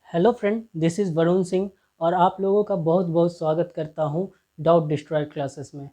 Hello friend, this is Varun Singh और आप लोगों का बहुत बहुत स्वागत करता हूं डाउट डिस्ट्रॉय क्लासेस में।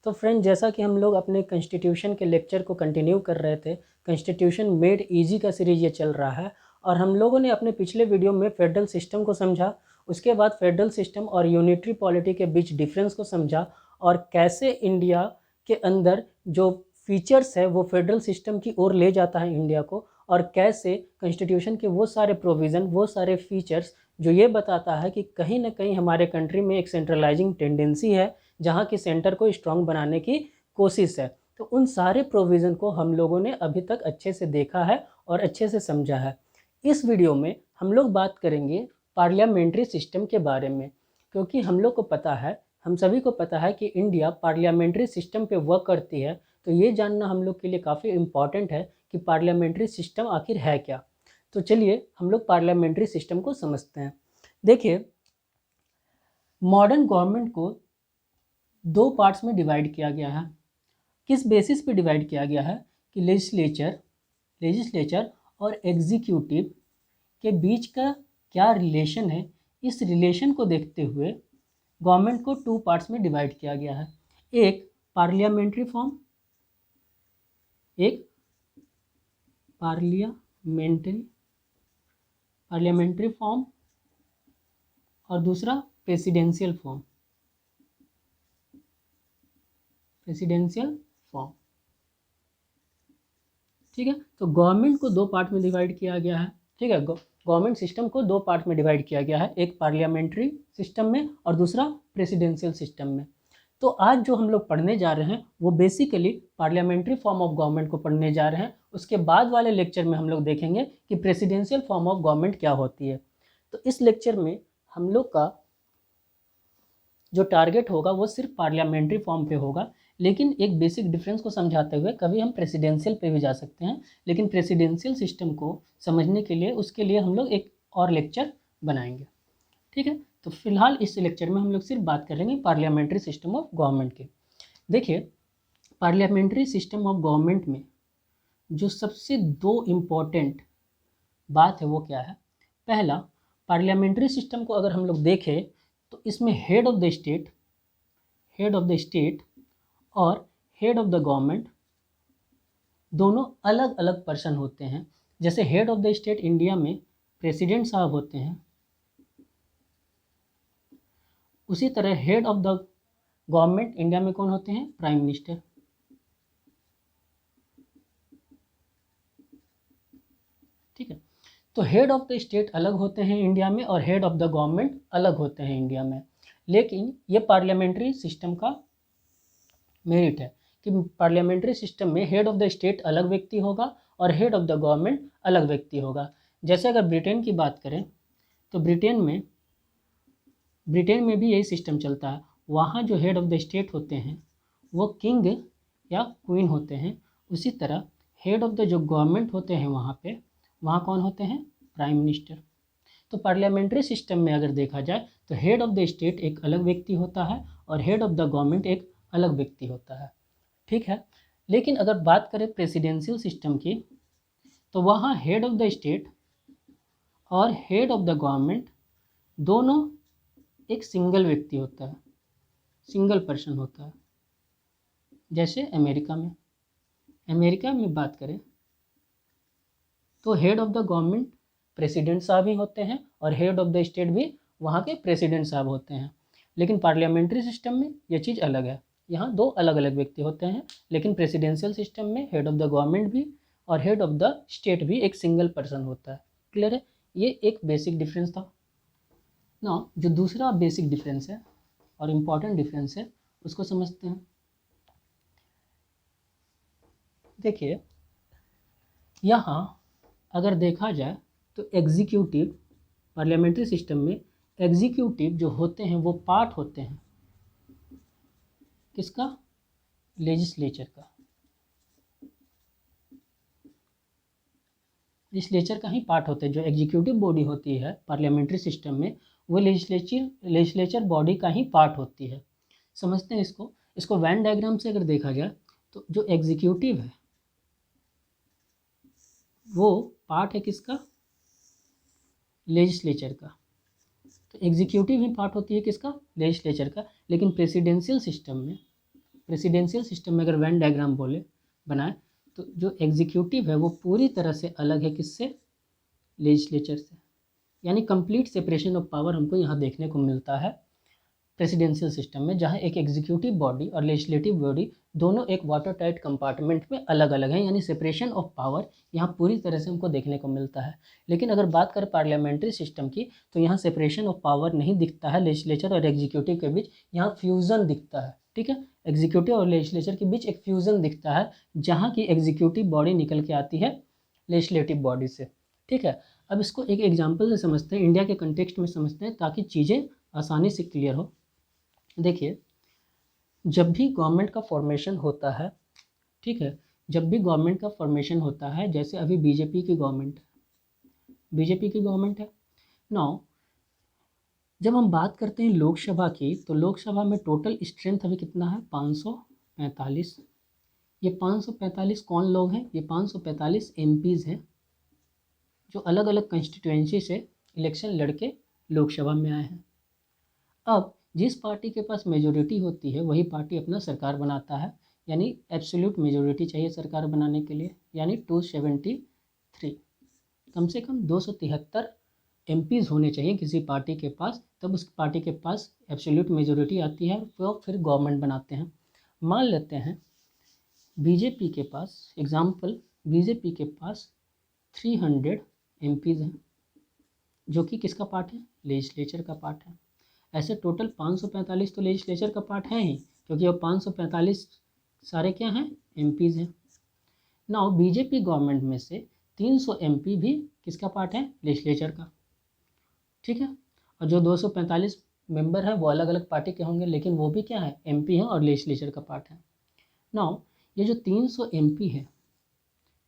तो फ्रेंड, जैसा कि हम लोग अपने कॉन्स्टिट्यूशन के लेक्चर को कंटिन्यू कर रहे थे, कॉन्स्टिट्यूशन मेड इजी का सीरीज ये चल रहा है और हम लोगों ने अपने पिछले वीडियो में फेडरल सिस्टम को समझा, उसके बाद फेडरल सिस्टम और यूनिटरी पॉलिटी के बीच डिफरेंस को समझा और कैसे इंडिया के अंदर जो फीचर्स है वो फेडरल सिस्टम की ओर ले जाता है इंडिया को, और कैसे कॉन्स्टिट्यूशन के वो सारे प्रोविज़न, वो सारे फीचर्स जो ये बताता है कि कहीं ना कहीं हमारे कंट्री में एक सेंट्रलाइजिंग टेंडेंसी है जहाँ की सेंटर को स्ट्रॉन्ग बनाने की कोशिश है। तो उन सारे प्रोविज़न को हम लोगों ने अभी तक अच्छे से देखा है और अच्छे से समझा है। इस वीडियो में हम लोग बात करेंगे पार्लियामेंट्री सिस्टम के बारे में, क्योंकि हम लोग को पता है, हम सभी को पता है कि इंडिया पार्लियामेंट्री सिस्टम पे वर्क करती है। तो ये जानना हम लोग के लिए काफ़ी इम्पॉर्टेंट है कि पार्लियामेंट्री सिस्टम आखिर है क्या। तो चलिए हम लोग पार्लियामेंट्री सिस्टम को समझते हैं। देखिए, मॉडर्न गवर्नमेंट को दो पार्ट्स में डिवाइड किया गया है। किस बेसिस पे डिवाइड किया गया है कि लेजिस्लेचर और एग्जीक्यूटिव के बीच का क्या रिलेशन है। इस रिलेशन को देखते हुए गवर्नमेंट को टू पार्ट्स में डिवाइड किया गया है। एक पार्लियामेंट्री फॉर्म, एक पार्लियामेंट्री फॉर्म और दूसरा प्रेसिडेंशियल फॉर्म। ठीक है, तो गवर्नमेंट को दो पार्ट में डिवाइड किया गया है। ठीक है, गवर्नमेंट सिस्टम को दो पार्ट में डिवाइड किया गया है, एक पार्लियामेंट्री सिस्टम में और दूसरा प्रेसिडेंशियल सिस्टम में। तो आज जो हम लोग पढ़ने जा रहे हैं वो basically parliamentary form of government को पढ़ने जा रहे हैं। उसके बाद वाले लेक्चर में हम लोग देखेंगे कि प्रेसिडेंशियल फॉर्म ऑफ गवर्नमेंट क्या होती है। तो इस लेक्चर में हम लोग का जो टारगेट होगा वो सिर्फ पार्लियामेंट्री फॉर्म पे होगा, लेकिन एक बेसिक डिफरेंस को समझाते हुए कभी हम प्रेसिडेंशियल पे भी जा सकते हैं। लेकिन प्रेसिडेंशियल सिस्टम को समझने के लिए, उसके लिए हम लोग एक और लेक्चर बनाएंगे। ठीक है, तो फिलहाल इस लेक्चर में हम लोग सिर्फ बात करेंगे पार्लियामेंट्री सिस्टम ऑफ गवर्नमेंट की। देखिए, पार्लियामेंट्री सिस्टम ऑफ गवर्नमेंट में जो सबसे दो इम्पॉर्टेंट बात है वो क्या है। पहला, पार्लियामेंट्री सिस्टम को अगर हम लोग देखें तो इसमें हेड ऑफ द स्टेट और हेड ऑफ द गवर्नमेंट दोनों अलग अलग पर्सन होते हैं। जैसे head of the state India में प्रेसिडेंट साहब होते हैं, उसी तरह head of the government India में कौन होते हैं? Prime minister. ठीक है, तो हेड ऑफ द स्टेट अलग होते हैं इंडिया में और हेड ऑफ द गवर्नमेंट अलग होते हैं इंडिया में। लेकिन ये पार्लियामेंट्री सिस्टम का मेरिट है कि पार्लियामेंट्री सिस्टम में हेड ऑफ द स्टेट अलग व्यक्ति होगा और हेड ऑफ द गवर्नमेंट अलग व्यक्ति होगा। जैसे अगर ब्रिटेन की बात करें तो ब्रिटेन में भी यही सिस्टम चलता है। वहाँ जो हेड ऑफ द स्टेट होते हैं वो किंग या क्वीन होते हैं। उसी तरह हेड ऑफ द जो गवर्नमेंट होते हैं वहाँ कौन होते हैं? Prime minister. तो पार्लियामेंट्री सिस्टम में अगर देखा जाए तो हेड ऑफ द स्टेट एक अलग व्यक्ति होता है और हेड ऑफ द गवर्नमेंट एक अलग व्यक्ति होता है। ठीक है, लेकिन अगर बात करें प्रेसिडेंशियल सिस्टम की तो वहाँ हेड ऑफ द स्टेट और हेड ऑफ द गवर्नमेंट दोनों एक सिंगल व्यक्ति होता है, सिंगल पर्सन होता है। जैसे अमेरिका में बात करें तो head of the government president साहब ही होते हैं और हेड ऑफ द स्टेट भी वहाँ के प्रेसिडेंट साहब होते हैं। लेकिन पार्लियामेंट्री सिस्टम में ये चीज़ अलग है, यहाँ दो अलग अलग व्यक्ति होते हैं। लेकिन प्रेसिडेंशियल सिस्टम में हेड ऑफ द गवर्नमेंट भी और हेड ऑफ द स्टेट भी एक सिंगल पर्सन होता है। क्लियर है? ये एक बेसिक डिफरेंस था ना। जो दूसरा बेसिक डिफरेंस है और इम्पॉर्टेंट डिफरेंस है उसको समझते हैं। देखिए, यहाँ अगर देखा जाए तो एग्जीक्यूटिव, पार्लियामेंट्री सिस्टम में एग्जीक्यूटिव जो होते हैं वो पार्ट होते हैं किसका? लेजिस्लेचर का। लेजिस्लेचर का ही पार्ट होते हैं। जो एग्जीक्यूटिव बॉडी होती है पार्लियामेंट्री सिस्टम में वो लेजिस्लेचर बॉडी का ही पार्ट होती है। समझते हैं इसको वैन डायग्राम से अगर देखा जाए तो जो एग्जीक्यूटिव है वो पार्ट है किसका? लेजिस्लेचर का। तो एग्जीक्यूटिव ही पार्ट होती है किसका, लेजिस्लेचर का। लेकिन प्रेसिडेंशियल सिस्टम में अगर वेन डायग्राम बनाए तो जो एग्जीक्यूटिव है वो पूरी तरह से अलग है किससे, लेजिस्लेचर से। यानी कंप्लीट सेपरेशन ऑफ पावर हमको यहाँ देखने को मिलता है प्रेसिडेंशियल सिस्टम में, जहाँ एक एग्जीक्यूटिव बॉडी और लेजिस्लेटिव बॉडी दोनों एक वाटर टाइट कंपार्टमेंट में अलग अलग हैं। यानी सेपरेशन ऑफ पावर यहाँ पूरी तरह से हमको देखने को मिलता है। लेकिन अगर बात करें पार्लियामेंट्री सिस्टम की तो यहाँ सेपरेशन ऑफ पावर नहीं दिखता है लेजिस्लेचर और एग्जीक्यूटिव के बीच, यहाँ फ्यूज़न दिखता है। ठीक है, एग्जीक्यूटिव और लेजिस्लेचर के बीच एक फ्यूज़न दिखता है, जहाँ की एग्जीक्यूटिव बॉडी निकल के आती है लेजिस्लेटिव बॉडी से। ठीक है, अब इसको एक एग्जाम्पल से समझते हैं, इंडिया के कंटेक्स्ट में समझते हैं ताकि चीज़ें आसानी से क्लियर हो। देखिए, जब भी गवर्नमेंट का फॉर्मेशन होता है, ठीक है, जब भी गवर्नमेंट का फॉर्मेशन होता है, जैसे अभी बीजेपी की गवर्नमेंट है नाउ, जब हम बात करते हैं लोकसभा की तो लोकसभा में टोटल स्ट्रेंथ अभी कितना है, 545। ये 545 कौन लोग हैं, ये 545 एमपीज़ हैं जो अलग अलग कंस्टिट्यूएंसी से इलेक्शन लड़के लोकसभा में आए हैं। अब जिस पार्टी के पास मेजोरिटी होती है वही पार्टी अपना सरकार बनाता है, यानी एब्सोल्यूट मेजोरिटी चाहिए सरकार बनाने के लिए, यानी 273, कम से कम 273 एमपीज़ होने चाहिए किसी पार्टी के पास, तब उस पार्टी के पास एब्सोल्यूट मेजोरिटी आती है, वो फिर गवर्नमेंट बनाते हैं। मान लेते हैं बीजेपी के पास, एग्जाम्पल, बीजेपी के पास 300 एमपीज़ हैं जो कि किसका पार्ट है, लेजिस्लेचर का पार्ट है। ऐसे टोटल 545 तो लेजिस्लेचर का पार्ट है ही, क्योंकि अब 545 सारे क्या हैं, एमपीज़ हैं। नाउ बीजेपी गवर्नमेंट में से 300 एमपी भी किसका पार्ट है, लेजिस्लेचर का। ठीक है, और जो 245 मेंबर हैं वो अलग अलग पार्टी के होंगे, लेकिन वो भी क्या है, एमपी हैं और लेजिस्लेचर का पार्ट है। नाउ ये जो 300 एमपी है,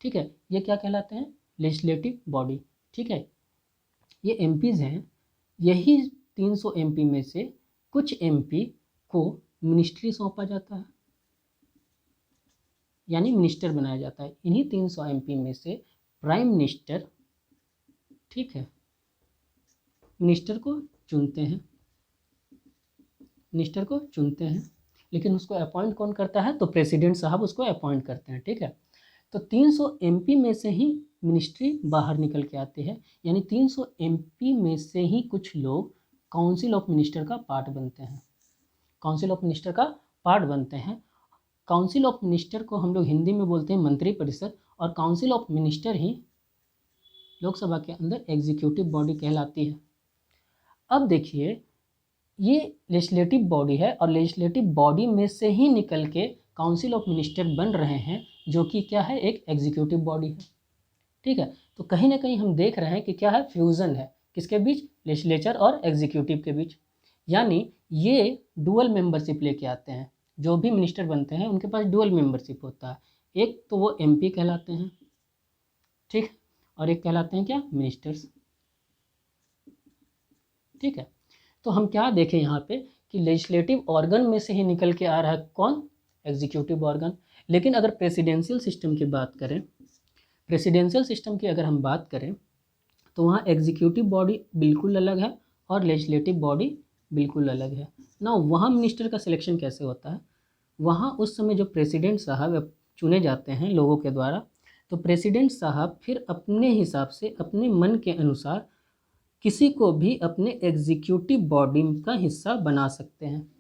ठीक है, ये क्या कहलाते हैं, लेजिस्लेटिव बॉडी। ठीक है, ये एमपीज़ हैं, यही 300 एमपी में से कुछ एमपी को मिनिस्ट्री सौंपा जाता है, यानी मिनिस्टर बनाया जाता है। इन्हीं 300 एमपी में से प्राइम मिनिस्टर, ठीक है, मिनिस्टर को चुनते हैं, लेकिन उसको अपॉइंट कौन करता है, तो प्रेसिडेंट साहब उसको अपॉइंट करते हैं। ठीक है, तो 300 एमपी में से ही मिनिस्ट्री बाहर निकल के आती है, यानी 300 एमपी में से ही कुछ लोग काउंसिल ऑफ मिनिस्टर का पार्ट बनते हैं, काउंसिल ऑफ मिनिस्टर को हम लोग हिंदी में बोलते हैं मंत्रिपरिषद, और काउंसिल ऑफ मिनिस्टर ही लोकसभा के अंदर एग्जीक्यूटिव बॉडी कहलाती है। अब देखिए, ये लेजिस्लेटिव बॉडी है और लेजिस्लेटिव बॉडी में से ही निकल के काउंसिल ऑफ मिनिस्टर बन रहे हैं, जो कि क्या है, एक एग्जीक्यूटिव बॉडी है। ठीक है, तो कहीं ना कहीं हम देख रहे हैं कि क्या है, फ्यूज़न है किसके बीच, लेजिस्लेचर और एग्जीक्यूटिव के बीच। यानी ये डुअल मेंबरशिप लेके आते हैं, जो भी मिनिस्टर बनते हैं उनके पास डुअल मेंबरशिप होता है। एक तो वो एमपी कहलाते हैं, ठीक, और एक कहलाते हैं क्या, मिनिस्टर्स। ठीक है, तो हम क्या देखें यहाँ पे कि लेजिस्लेटिव ऑर्गन में से ही निकल के आ रहा है कौन, एग्जीक्यूटिव ऑर्गन। लेकिन अगर प्रेसिडेंशियल सिस्टम की अगर हम बात करें तो वहाँ एग्जीक्यूटिव बॉडी बिल्कुल अलग है और लेजिस्लेटिव बॉडी बिल्कुल अलग है ना। वहाँ मिनिस्टर का सिलेक्शन कैसे होता है, वहाँ उस समय जो प्रेसिडेंट साहब चुने जाते हैं लोगों के द्वारा, तो प्रेसिडेंट साहब फिर अपने हिसाब से, अपने मन के अनुसार किसी को भी अपने एग्जीक्यूटिव बॉडी का हिस्सा बना सकते हैं।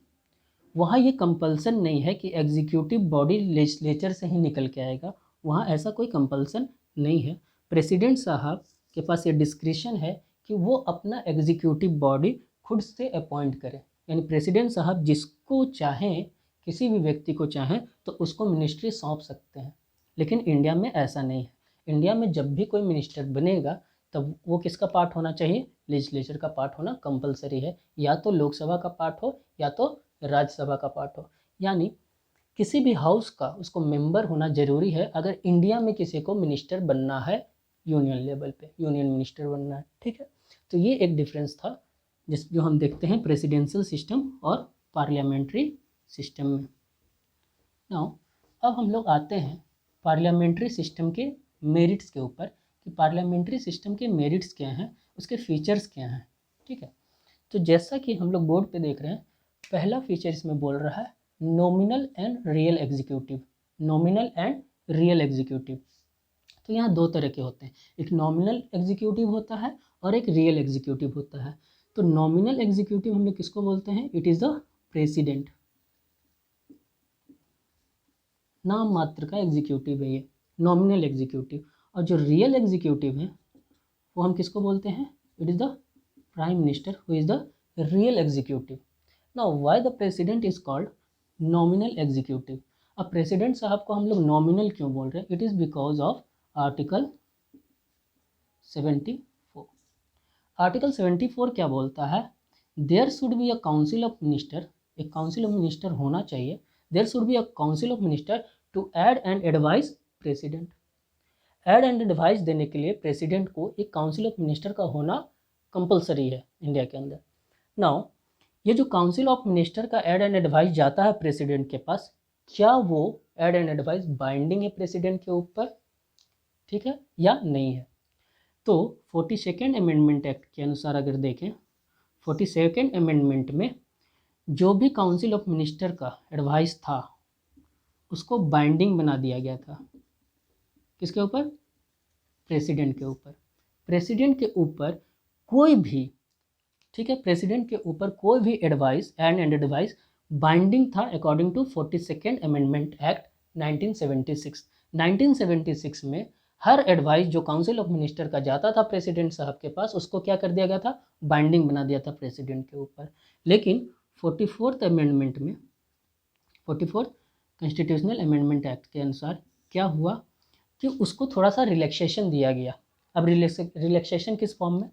वहाँ ये कंपल्सन नहीं है कि एग्जीक्यूटिव बॉडी लेजिस्लेचर से ही निकल के आएगा, वहाँ ऐसा कोई कंपल्सन नहीं है। प्रेसिडेंट साहब के पास ये डिस्क्रिशन है कि वो अपना एग्जीक्यूटिव बॉडी खुद से अपॉइंट करें, यानी प्रेसिडेंट साहब जिसको चाहें, किसी भी व्यक्ति को चाहें तो उसको मिनिस्ट्री सौंप सकते हैं। लेकिन इंडिया में ऐसा नहीं है। इंडिया में जब भी कोई मिनिस्टर बनेगा तब वो किसका पार्ट होना चाहिए, लेजिस्लेचर का पार्ट होना कंपलसरी है, या तो लोकसभा का पार्ट हो या तो राज्यसभा का पार्ट हो। यानी किसी भी हाउस का उसको मेंबर होना ज़रूरी है अगर इंडिया में किसी को मिनिस्टर बनना है, यूनियन लेवल पे यूनियन मिनिस्टर बनना है। ठीक है, तो ये एक डिफरेंस था जो हम देखते हैं प्रेसिडेंशियल सिस्टम और पार्लियामेंट्री सिस्टम में। नाउ अब हम लोग आते हैं पार्लियामेंट्री सिस्टम के मेरिट्स के ऊपर कि पार्लियामेंट्री सिस्टम के मेरिट्स क्या हैं, उसके फीचर्स क्या हैं, ठीक है। तो जैसा कि हम लोग बोर्ड पे देख रहे हैं, पहला फीचर इसमें बोल रहा है nominal and real executive. Nominal and real executive, तो यहाँ दो तरह के होते हैं, एक नॉमिनल एग्जीक्यूटिव होता है और एक रियल एग्जीक्यूटिव होता है। तो नॉमिनल एग्जीक्यूटिव हम लोग किसको बोलते हैं, इट इज़ द प्रेसिडेंट, नाम मात्र का एग्जीक्यूटिव है ये नॉमिनल एग्जीक्यूटिव। और जो रियल एग्जीक्यूटिव है वो हम किसको बोलते हैं, it is the prime minister who is the real executive. Now why the president is called nominal executive. अब प्रेसिडेंट साहब को हम लोग नॉमिनल क्यों बोल रहे हैं, it is because of article 74। Article 74 क्या बोलता है, there should be a council of minister, एक काउंसिल ऑफ मिनिस्टर होना चाहिए, there should be a council of minister to aid and advise president. Add and advice देने के लिए president को एक काउंसिल ऑफ मिनिस्टर का होना कंपलसरी है इंडिया के अंदर। नाउ ये जो काउंसिल ऑफ मिनिस्टर का ऐड एंड एडवाइस जाता है प्रेसिडेंट के पास, क्या वो ऐड एंड एडवाइस बाइंडिंग है प्रेसिडेंट के ऊपर, ठीक है, या नहीं है। तो 42nd अमेंडमेंट एक्ट के अनुसार अगर देखें, 42nd अमेंडमेंट में जो भी काउंसिल ऑफ मिनिस्टर का एडवाइस था उसको बाइंडिंग बना दिया गया था, किसके ऊपर, प्रेसिडेंट के ऊपर। प्रेसिडेंट के ऊपर कोई भी, ठीक है, प्रेसिडेंट के ऊपर कोई भी एडवाइस एंड एडवाइस बाइंडिंग था according to 42nd amendment act 1976। 1976 में हर एडवाइस जो काउंसिल ऑफ मिनिस्टर का जाता था प्रेसिडेंट साहब के पास, उसको क्या कर दिया गया था, बाइंडिंग बना दिया था प्रेसिडेंट के ऊपर। लेकिन 44th अमेंडमेंट में, 44th कॉन्स्टिट्यूशनल अमेंडमेंट एक्ट के अनुसार क्या हुआ कि उसको थोड़ा सा रिलैक्सेशन दिया गया। अब रिलैक्सेशन किस फॉर्म में,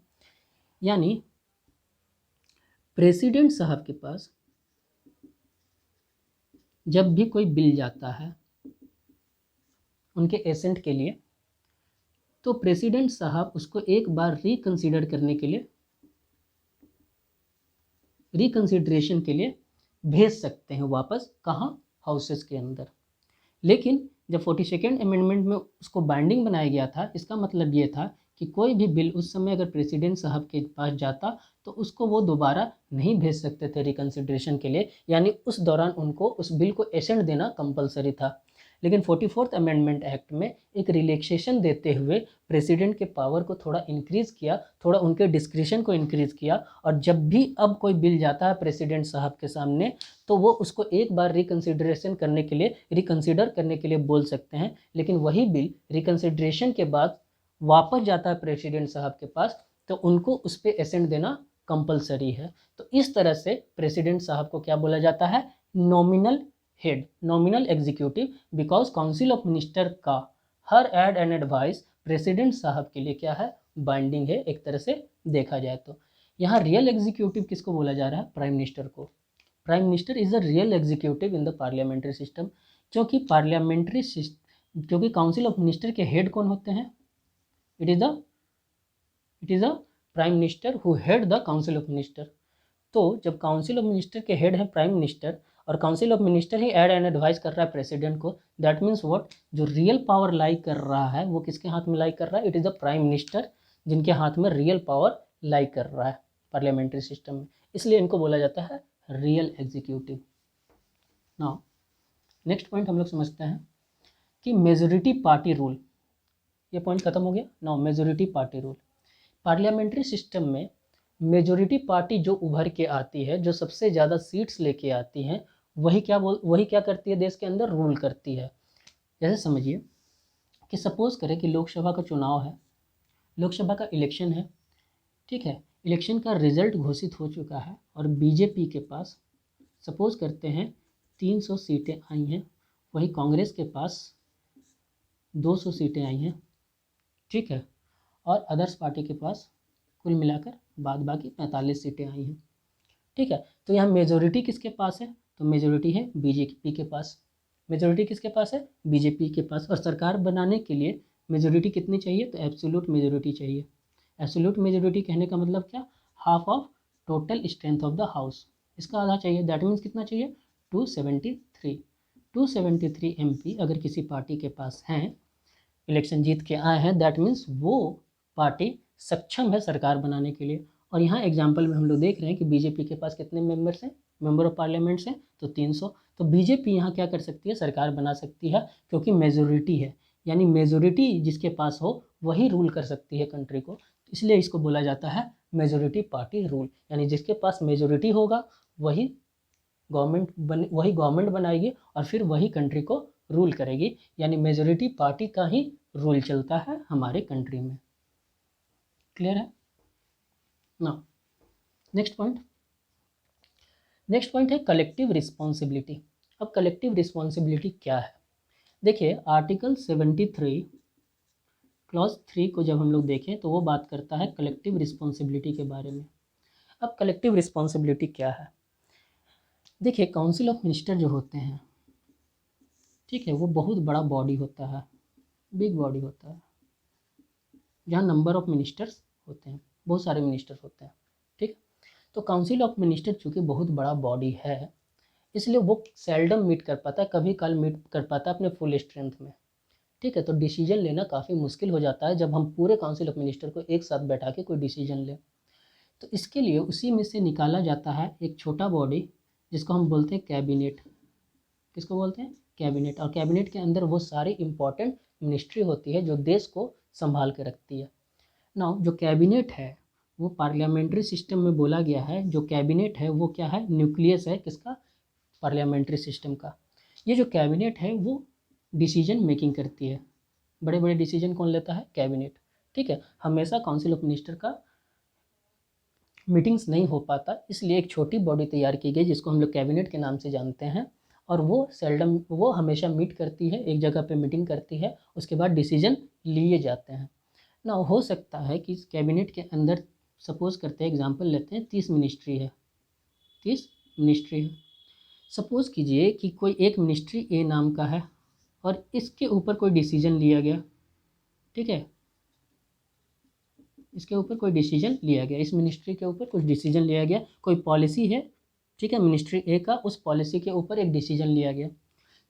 यानी प्रेसिडेंट साहब के पास जब भी कोई बिल जाता है उनके एसेंट के लिए, तो प्रेसिडेंट साहब उसको एक बार रिकंसीडर करने के लिए, रिकंसिडरेशन के लिए भेज सकते हैं वापस, कहाँ, हाउसेस के अंदर। लेकिन जब 42nd अमेंडमेंट में उसको बाइंडिंग बनाया गया था, इसका मतलब ये था कि कोई भी बिल उस समय अगर प्रेसिडेंट साहब के पास जाता तो उसको वो दोबारा नहीं भेज सकते थे रिकंसिडरेशन के लिए, यानी उस दौरान उनको उस बिल को एसेंट देना कंपलसरी था। लेकिन 44th अमेंडमेंट एक्ट में एक रिलैक्सेशन देते हुए प्रेसिडेंट के पावर को थोड़ा इंक्रीज़ किया, थोड़ा उनके डिस्क्रिशन को इंक्रीज़ किया, और जब भी अब कोई बिल जाता है प्रेसिडेंट साहब के सामने तो वो उसको एक बार रिकंसिडरेशन करने के लिए, रिकंसिडर करने के लिए बोल सकते हैं। लेकिन वही बिल रिकंसिडरेशन के बाद वापस जाता है प्रेसिडेंट साहब के पास तो उनको उस पर एसेंट देना कंपलसरी है। तो इस तरह से प्रेसिडेंट साहब को क्या बोला जाता है, nominal head, nominal executive, because council of minister का हर ऐड एंड एडवाइस प्रेसिडेंट साहब के लिए क्या है, बाइंडिंग है एक तरह से देखा जाए तो। यहाँ रियल एग्जीक्यूटिव किसको बोला जा रहा है, प्राइम मिनिस्टर को। Prime minister is the real executive in the parliamentary system, क्योंकि पार्लियामेंट्री सिस्टम, क्योंकि काउंसिल ऑफ मिनिस्टर के हेड कौन होते हैं, it is the prime minister who head the council of minister. तो जब काउंसिल ऑफ मिनिस्टर के हेड है प्राइम मिनिस्टर और council of minister he add and advice कर रहा है प्रेसिडेंट को, दैट मीन्स व्हाट, जो रियल पावर लाई कर रहा है वो किसके हाथ में लाई कर रहा है, it is the prime minister, जिनके हाथ में रियल पावर लाई कर रहा है पार्लियामेंट्री सिस्टम में, इसलिए इनको बोला जाता है real executive. Now next point हम लोग समझते हैं कि मेजोरिटी पार्टी रूल, ये पॉइंट खत्म हो गया। Now majority party rule, parliamentary system में मेजोरिटी पार्टी जो उभर के आती है, जो सबसे ज़्यादा सीट्स लेके आती हैं, वही क्या करती है, देश के अंदर रूल करती है। जैसे समझिए कि सपोज़ करें कि लोकसभा का चुनाव है, लोकसभा का इलेक्शन है, ठीक है, इलेक्शन का रिजल्ट घोषित हो चुका है और बीजेपी के पास सपोज़ करते हैं 300 सीटें आई हैं, वही कांग्रेस के पास 200 सीटें आई हैं, ठीक है, और अदर्स पार्टी के पास कुल मिलाकर बाद बाकी 45 सीटें आई हैं, ठीक है। तो यहाँ मेजोरिटी किसके पास है, तो मेजोरिटी है बीजेपी के पास। मेजोरिटी किसके पास है, बीजेपी के पास। और सरकार बनाने के लिए मेजोरिटी कितनी चाहिए, तो एब्सोल्यूट मेजोरिटी चाहिए। एब्सोल्यूट मेजोरिटी कहने का मतलब क्या, half of total strength of the house, इसका आधा चाहिए। दैट मीन्स कितना चाहिए, 273। 273 MP अगर किसी पार्टी के पास हैं, इलेक्शन जीत के आए हैं, दैट मीन्स वो पार्टी सक्षम है सरकार बनाने के लिए। और यहाँ एग्जाम्पल में हम लोग देख रहे हैं कि बीजेपी के पास कितने मेंबर्स हैं, मेंबर ऑफ पार्लियामेंट्स हैं, तो 300। तो बीजेपी यहाँ क्या कर सकती है, सरकार बना सकती है, क्योंकि मेजोरिटी है, यानी मेजोरिटी जिसके पास हो वही रूल कर सकती है कंट्री को, इसलिए इसको बोला जाता है मेजोरिटी पार्टी रूल। यानी जिसके पास मेजोरिटी होगा वही गवर्नमेंट बनाएगी और फिर वही कंट्री को रूल करेगी, यानी मेजोरिटी पार्टी का ही रूल चलता है हमारे कंट्री में। क्लियर है ना? नेक्स्ट पॉइंट है कलेक्टिव रिस्पॉन्सिबिलिटी। अब कलेक्टिव रिस्पॉन्सिबिलिटी क्या है? देखिए आर्टिकल 73 क्लॉज 3 को जब हम लोग देखें तो वो बात करता है कलेक्टिव रिस्पॉन्सिबिलिटी के बारे में। अब कलेक्टिव रिस्पॉन्सिबिलिटी क्या है? देखिए काउंसिल ऑफ मिनिस्टर जो होते हैं, ठीक है, वो बहुत बड़ा बॉडी होता है, बिग बॉडी होता है, जहाँ नंबर ऑफ मिनिस्टर्स होते हैं, बहुत सारे मिनिस्टर्स होते हैं, ठीक। तो काउंसिल ऑफ मिनिस्टर चूँकि बहुत बड़ा बॉडी है, इसलिए वो सेल्डम मीट कर पाता है, कभी काल मीट कर पाता है अपने फुल स्ट्रेंथ में, ठीक है। तो डिसीजन लेना काफ़ी मुश्किल हो जाता है जब हम पूरे काउंसिल ऑफ मिनिस्टर को एक साथ बैठा के कोई डिसीजन लें। तो इसके लिए उसी में से निकाला जाता है एक छोटा बॉडी जिसको हम बोलते हैं कैबिनेट। किसको बोलते हैं? कैबिनेट। और कैबिनेट के अंदर वो सारी इंपॉर्टेंट मिनिस्ट्री होती है जो देश को संभाल के रखती है। नाउ जो कैबिनेट है वो पार्लियामेंट्री सिस्टम में बोला गया है, जो कैबिनेट है वो क्या है, न्यूक्लियस है किसका, पार्लियामेंट्री सिस्टम का। ये जो कैबिनेट है वो डिसीजन मेकिंग करती है, बड़े बड़े डिसीजन कौन लेता है, कैबिनेट, ठीक है। हमेशा काउंसिल ऑफ मिनिस्टर का मीटिंग्स नहीं हो पाता, इसलिए एक छोटी बॉडी तैयार की गई जिसको हम लोग कैबिनेट के नाम से जानते हैं, और वो हमेशा मीट करती है, एक जगह पे मीटिंग करती है, उसके बाद डिसीजन लिए जाते हैं ना। हो सकता है कि कैबिनेट के अंदर सपोज करते हैं, एग्जांपल लेते हैं 30 मिनिस्ट्री है, 30 मिनिस्ट्री है। सपोज कीजिए कि कोई एक मिनिस्ट्री ए नाम का है और इसके ऊपर कोई डिसीजन लिया गया, ठीक है, इसके ऊपर कोई डिसीजन लिया गया, इस मिनिस्ट्री के ऊपर कुछ डिसीजन लिया गया, कोई पॉलिसी है, ठीक है, मिनिस्ट्री ए का, उस पॉलिसी के ऊपर एक डिसीजन लिया गया।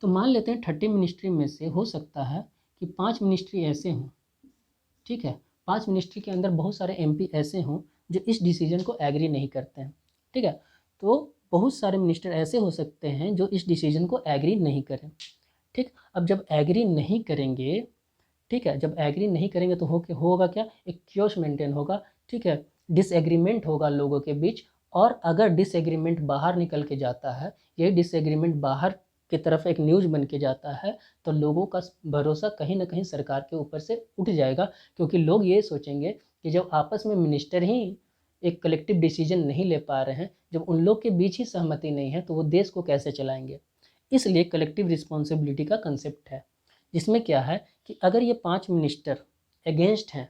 तो मान लेते हैं 30 मिनिस्ट्री में से हो सकता है कि 5 मिनिस्ट्री ऐसे हों, ठीक है, 5 मिनिस्ट्री के अंदर बहुत सारे एमपी ऐसे हों जो इस डिसीजन को एग्री नहीं करते हैं, ठीक है। तो बहुत सारे मिनिस्टर ऐसे हो सकते हैं जो इस डिसीजन को एग्री नहीं करें, ठीक। अब जब एग्री नहीं करेंगे, ठीक है, जब एग्री नहीं करेंगे तो होगा क्या, एक क्योश मेंटेन होगा, ठीक है, डिसएग्रीमेंट होगा लोगों के बीच। और अगर डिसएग्रीमेंट बाहर निकल के जाता है, यही डिसएग्रीमेंट बाहर की तरफ एक न्यूज़ बन के जाता है, तो लोगों का भरोसा कहीं ना कहीं सरकार के ऊपर से उठ जाएगा, क्योंकि लोग ये सोचेंगे कि जब आपस में मिनिस्टर ही एक कलेक्टिव डिसीजन नहीं ले पा रहे हैं, जब उन लोग के बीच ही सहमति नहीं है, तो वो देश को कैसे चलाएंगे। इसलिए कलेक्टिव रिस्पॉन्सिबिलिटी का कंसेप्ट है, जिसमें क्या है कि अगर ये 5 मिनिस्टर अगेंस्ट हैं,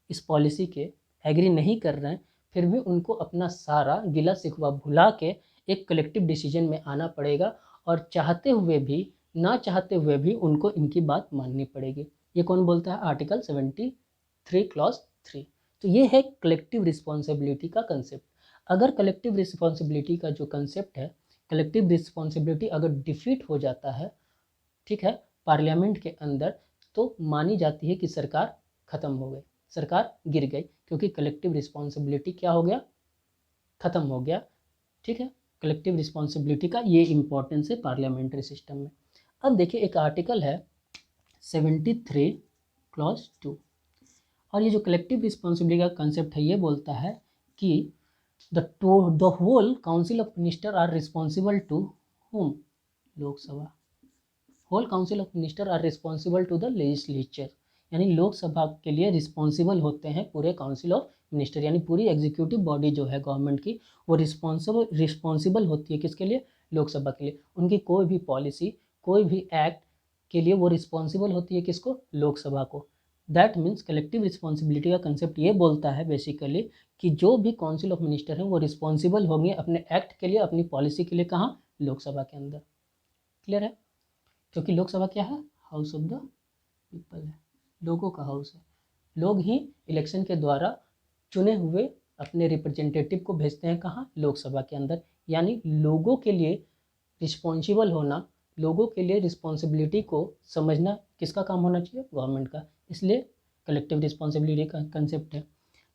इस पॉलिसी के एग्री नहीं कर रहे हैं, फिर भी उनको अपना सारा गिला शिकवा भुला के एक कलेक्टिव डिसीजन में आना पड़ेगा, और चाहते हुए भी ना चाहते हुए भी उनको इनकी बात माननी पड़ेगी। ये कौन बोलता है, आर्टिकल 73 क्लॉज 3। तो ये है कलेक्टिव रिस्पॉन्सिबिलिटी का कंसेप्ट। अगर कलेक्टिव रिस्पॉन्सिबिलिटी का जो कंसेप्ट है, कलेक्टिव रिस्पॉन्सिबिलिटी अगर डिफीट हो जाता है, ठीक है, पार्लियामेंट के अंदर, तो मानी जाती है कि सरकार खत्म हो गई, सरकार गिर गई, क्योंकि कलेक्टिव रिस्पॉन्सिबिलिटी क्या हो गया, खत्म हो गया, ठीक है। कलेक्टिव रिस्पॉन्सिबिलिटी का ये इंपॉर्टेंस है पार्लियामेंट्री सिस्टम में। अब देखिए एक आर्टिकल है 73 क्लॉज 2, और ये जो कलेक्टिव रिस्पॉन्सिबिलिटी का कंसेप्ट है, ये बोलता है कि the whole council of minister are responsible to whom, Lok Sabha, whole council of minister are responsible to the legislature, यानी लोकसभा के लिए रिस्पॉन्सिबल होते हैं पूरे काउंसिल ऑफ मिनिस्टर, यानी पूरी एग्जीक्यूटिव बॉडी जो है गवर्नमेंट की, वो रिस्पॉन्सिबल होती है किसके लिए, लोकसभा के लिए। उनकी कोई भी पॉलिसी, कोई भी एक्ट के लिए वो रिस्पॉन्सिबल होती है किसको, लोकसभा को। दैट मीन्स कलेक्टिव रिस्पॉन्सिबिलिटी का कंसेप्ट ये बोलता है बेसिकली कि जो भी काउंसिल ऑफ मिनिस्टर हैं वो रिस्पॉन्सिबल होंगे अपने एक्ट के लिए, अपनी पॉलिसी के लिए, कहाँ, लोकसभा के अंदर। क्लियर है? क्योंकि लोकसभा क्या है, हाउस ऑफ द पीपल है, लोगों का हाउस है। लोग ही इलेक्शन के द्वारा चुने हुए अपने रिप्रेजेंटेटिव को भेजते हैं कहाँ, लोकसभा के अंदर। यानी लोगों के लिए रिस्पॉन्सिबल होना, लोगों के लिए रिस्पॉन्सिबिलिटी को समझना किसका काम होना चाहिए, गवर्नमेंट का। इसलिए कलेक्टिव रिस्पॉन्सिबिलिटी का कंसेप्ट है।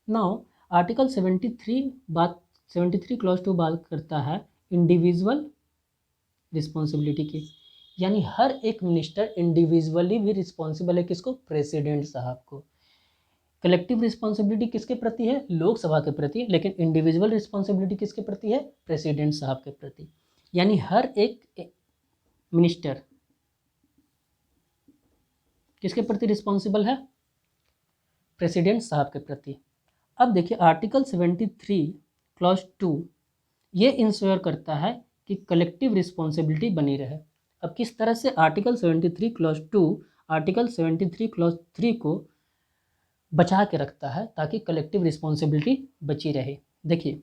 नाउ आर्टिकल 73 क्लॉज 2 बात करता है इंडिविजुअल रिस्पॉन्सिबिलिटी की, यानी हर एक मिनिस्टर इंडिविजुअली भी रिस्पॉन्सिबल है किसको, प्रेसिडेंट साहब को। कलेक्टिव रिस्पॉन्सिबिलिटी किसके प्रति है, लोकसभा के प्रति, लेकिन इंडिविजुअल रिस्पॉन्सिबिलिटी किसके प्रति है, प्रेसिडेंट साहब के प्रति। यानी हर एक मिनिस्टर किसके प्रति रिस्पॉन्सिबल है, प्रेसिडेंट साहब के प्रति। अब देखिए आर्टिकल 73 क्लॉज 2 ये इंश्योर करता है कि कलेक्टिव रिस्पॉन्सिबिलिटी बनी रहे। अब किस तरह से, आर्टिकल 73 क्लॉज 2 आर्टिकल 73 क्लॉज 3 को बचा के रखता है ताकि कलेक्टिव रिस्पॉन्सिबिलिटी बची रहे। देखिए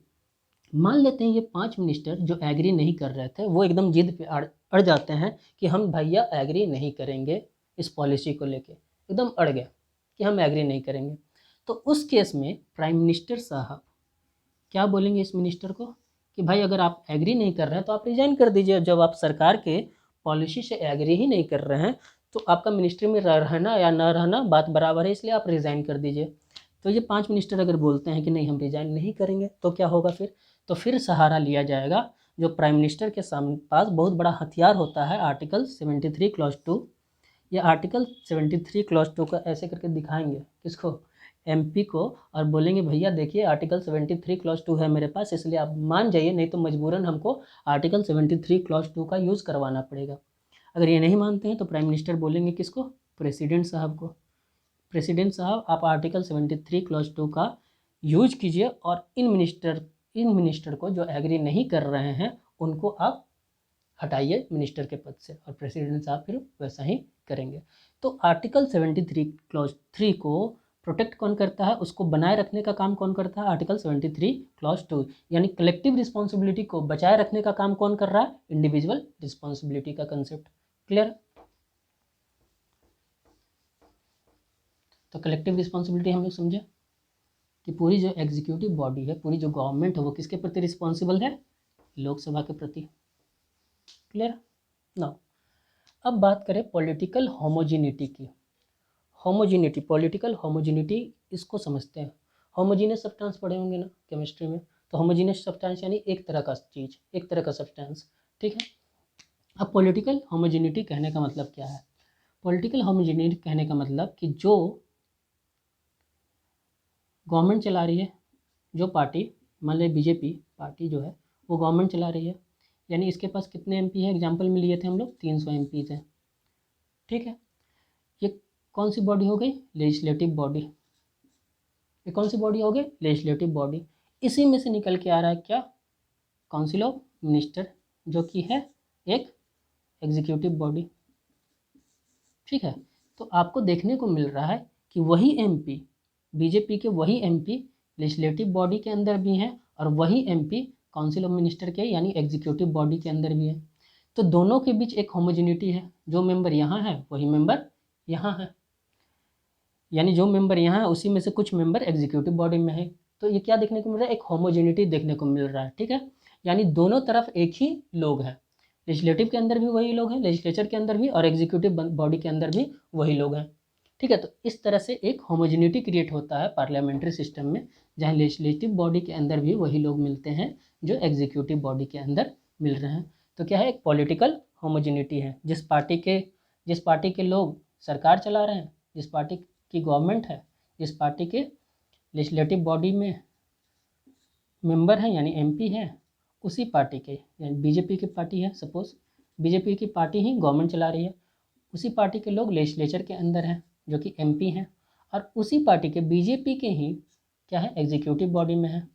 मान लेते हैं ये 5 मिनिस्टर जो एग्री नहीं कर रहे थे वो एकदम जिद पे अड़ जाते हैं कि हम भैया एग्री नहीं करेंगे इस पॉलिसी को लेके, एकदम अड़ गए कि हम एग्री नहीं करेंगे। तो उस केस में प्राइम मिनिस्टर साहब क्या बोलेंगे इस मिनिस्टर को कि भाई अगर आप एग्री नहीं कर रहे हैं तो आप रिजाइन कर दीजिए। जब आप सरकार के पॉलिसी से एग्री ही नहीं कर रहे हैं तो आपका मिनिस्ट्री में रहना या ना रहना बात बराबर है, इसलिए आप रिज़ाइन कर दीजिए। तो ये 5 मिनिस्टर अगर बोलते हैं कि नहीं हम रिज़ाइन नहीं करेंगे तो क्या होगा फिर, तो फिर सहारा लिया जाएगा जो प्राइम मिनिस्टर के सामने पास बहुत बड़ा हथियार होता है, आर्टिकल 73 क्लॉज 2। ये आर्टिकल 73 क्लॉज 2 का ऐसे करके दिखाएंगे किसको, एमपी को, और बोलेंगे भैया देखिए आर्टिकल 73 क्लॉज 2 है मेरे पास, इसलिए आप मान जाइए, नहीं तो मजबूरन हमको आर्टिकल 73 क्लॉज 2 का यूज़ करवाना पड़ेगा। अगर ये नहीं मानते हैं तो प्राइम मिनिस्टर बोलेंगे किसको, प्रेसिडेंट साहब को, प्रेसिडेंट साहब आप आर्टिकल 73 क्लॉज 2 का यूज कीजिए और इन मिनिस्टर को जो एग्री नहीं कर रहे हैं उनको आप हटाइए मिनिस्टर के पद से, और प्रेसिडेंट साहब फिर वैसा ही करेंगे। तो आर्टिकल 73 क्लॉज 3 को प्रोटेक्ट कौन करता है, उसको बनाए रखने का काम कौन करता है, आर्टिकल 73 क्लॉज 2। यानी कलेक्टिव रिस्पॉन्सिबिलिटी को बचाए रखने का काम कौन कर रहा है, इंडिविजुअल रिस्पॉन्सिबिलिटी का कंसेप्ट। क्लियर। तो कलेक्टिव रिस्पॉन्सिबिलिटी हम लोग समझे कि पूरी जो एग्जीक्यूटिव बॉडी है, पूरी जो गवर्नमेंट है वो किसके प्रति रिस्पॉन्सिबल है, लोकसभा के प्रति। क्लियर। नाउ अब बात करें पॉलिटिकल होमोजिनिटी की। होमोजिनिटी, पॉलिटिकल होमोजिनिटी इसको समझते हैं। होमोजीनियस सब्सटेंस पढ़े होंगे ना केमिस्ट्री में, तो होमोजीनियस सब्सटेंस यानी एक तरह का चीज़, एक तरह का सब्सटेंस, ठीक है। अब पॉलिटिकल होमोजिनिटी कहने का मतलब क्या है, पॉलिटिकल होमोजिनिटी कहने का मतलब कि जो गवर्नमेंट चला रही है, जो पार्टी, मान लीजिए बीजेपी पार्टी जो है वो गवर्नमेंट चला रही है, यानी इसके पास कितने एमपी हैं, एग्जाम्पल में लिए थे हम लोग 300 एमपीज़ हैं, ठीक है। ये कौन सी बॉडी हो गई, लेजिस्लेटिव बॉडी। ये कौन सी बॉडी हो गई, लेजिस्लेटिव बॉडी। इसी में से निकल के आ रहा है क्या, काउंसिल ऑफ मिनिस्टर, जो कि है एक एग्जीक्यूटिव बॉडी, ठीक है। तो आपको देखने को मिल रहा है कि वही एमपी, बीजेपी के वही एमपी लेजिस्लेटिव बॉडी के अंदर भी हैं और वही एमपी काउंसिल ऑफ मिनिस्टर के यानी एग्जीक्यूटिव बॉडी के अंदर भी है। तो दोनों के बीच एक होमोजिनिटी है, जो मेंबर यहाँ है वही मेंबर यहाँ है, यानी जो मेंबर यहाँ है उसी में से कुछ मेंबर एग्जीक्यूटिव बॉडी में है। तो ये क्या देखने को मिल रहा है, एक होमोजिनिटी देखने को मिल रहा है, ठीक है। यानी दोनों तरफ एक ही लोग हैं, लेजिस्लेटिव के अंदर भी वही लोग हैं, लेजिस्लेचर के अंदर भी, और एग्जीक्यूटिव बॉडी के अंदर भी वही लोग हैं, ठीक है। तो इस तरह से एक होमोजिनिटी क्रिएट होता है पार्लियामेंट्री सिस्टम में, जहाँ लेजिस्लेटिव बॉडी के अंदर भी वही लोग मिलते हैं जो एग्जीक्यूटिव बॉडी के अंदर मिल रहे हैं। तो क्या है, एक पॉलिटिकल होमोजिनिटी है। जिस पार्टी के लोग सरकार चला रहे हैं, जिस पार्टी की गवर्नमेंट है, जिस पार्टी के लेजिस्लेटिव बॉडी में मेंबर हैं यानी एमपी हैं, उसी पार्टी के, यानी बीजेपी की पार्टी है, सपोज बीजेपी की पार्टी ही गवर्नमेंट चला रही है, उसी पार्टी के लोग लेजिस्लेचर के अंदर हैं जो कि एमपी हैं, और उसी पार्टी के बीजेपी के ही क्या है, एग्जीक्यूटिव बॉडी में है।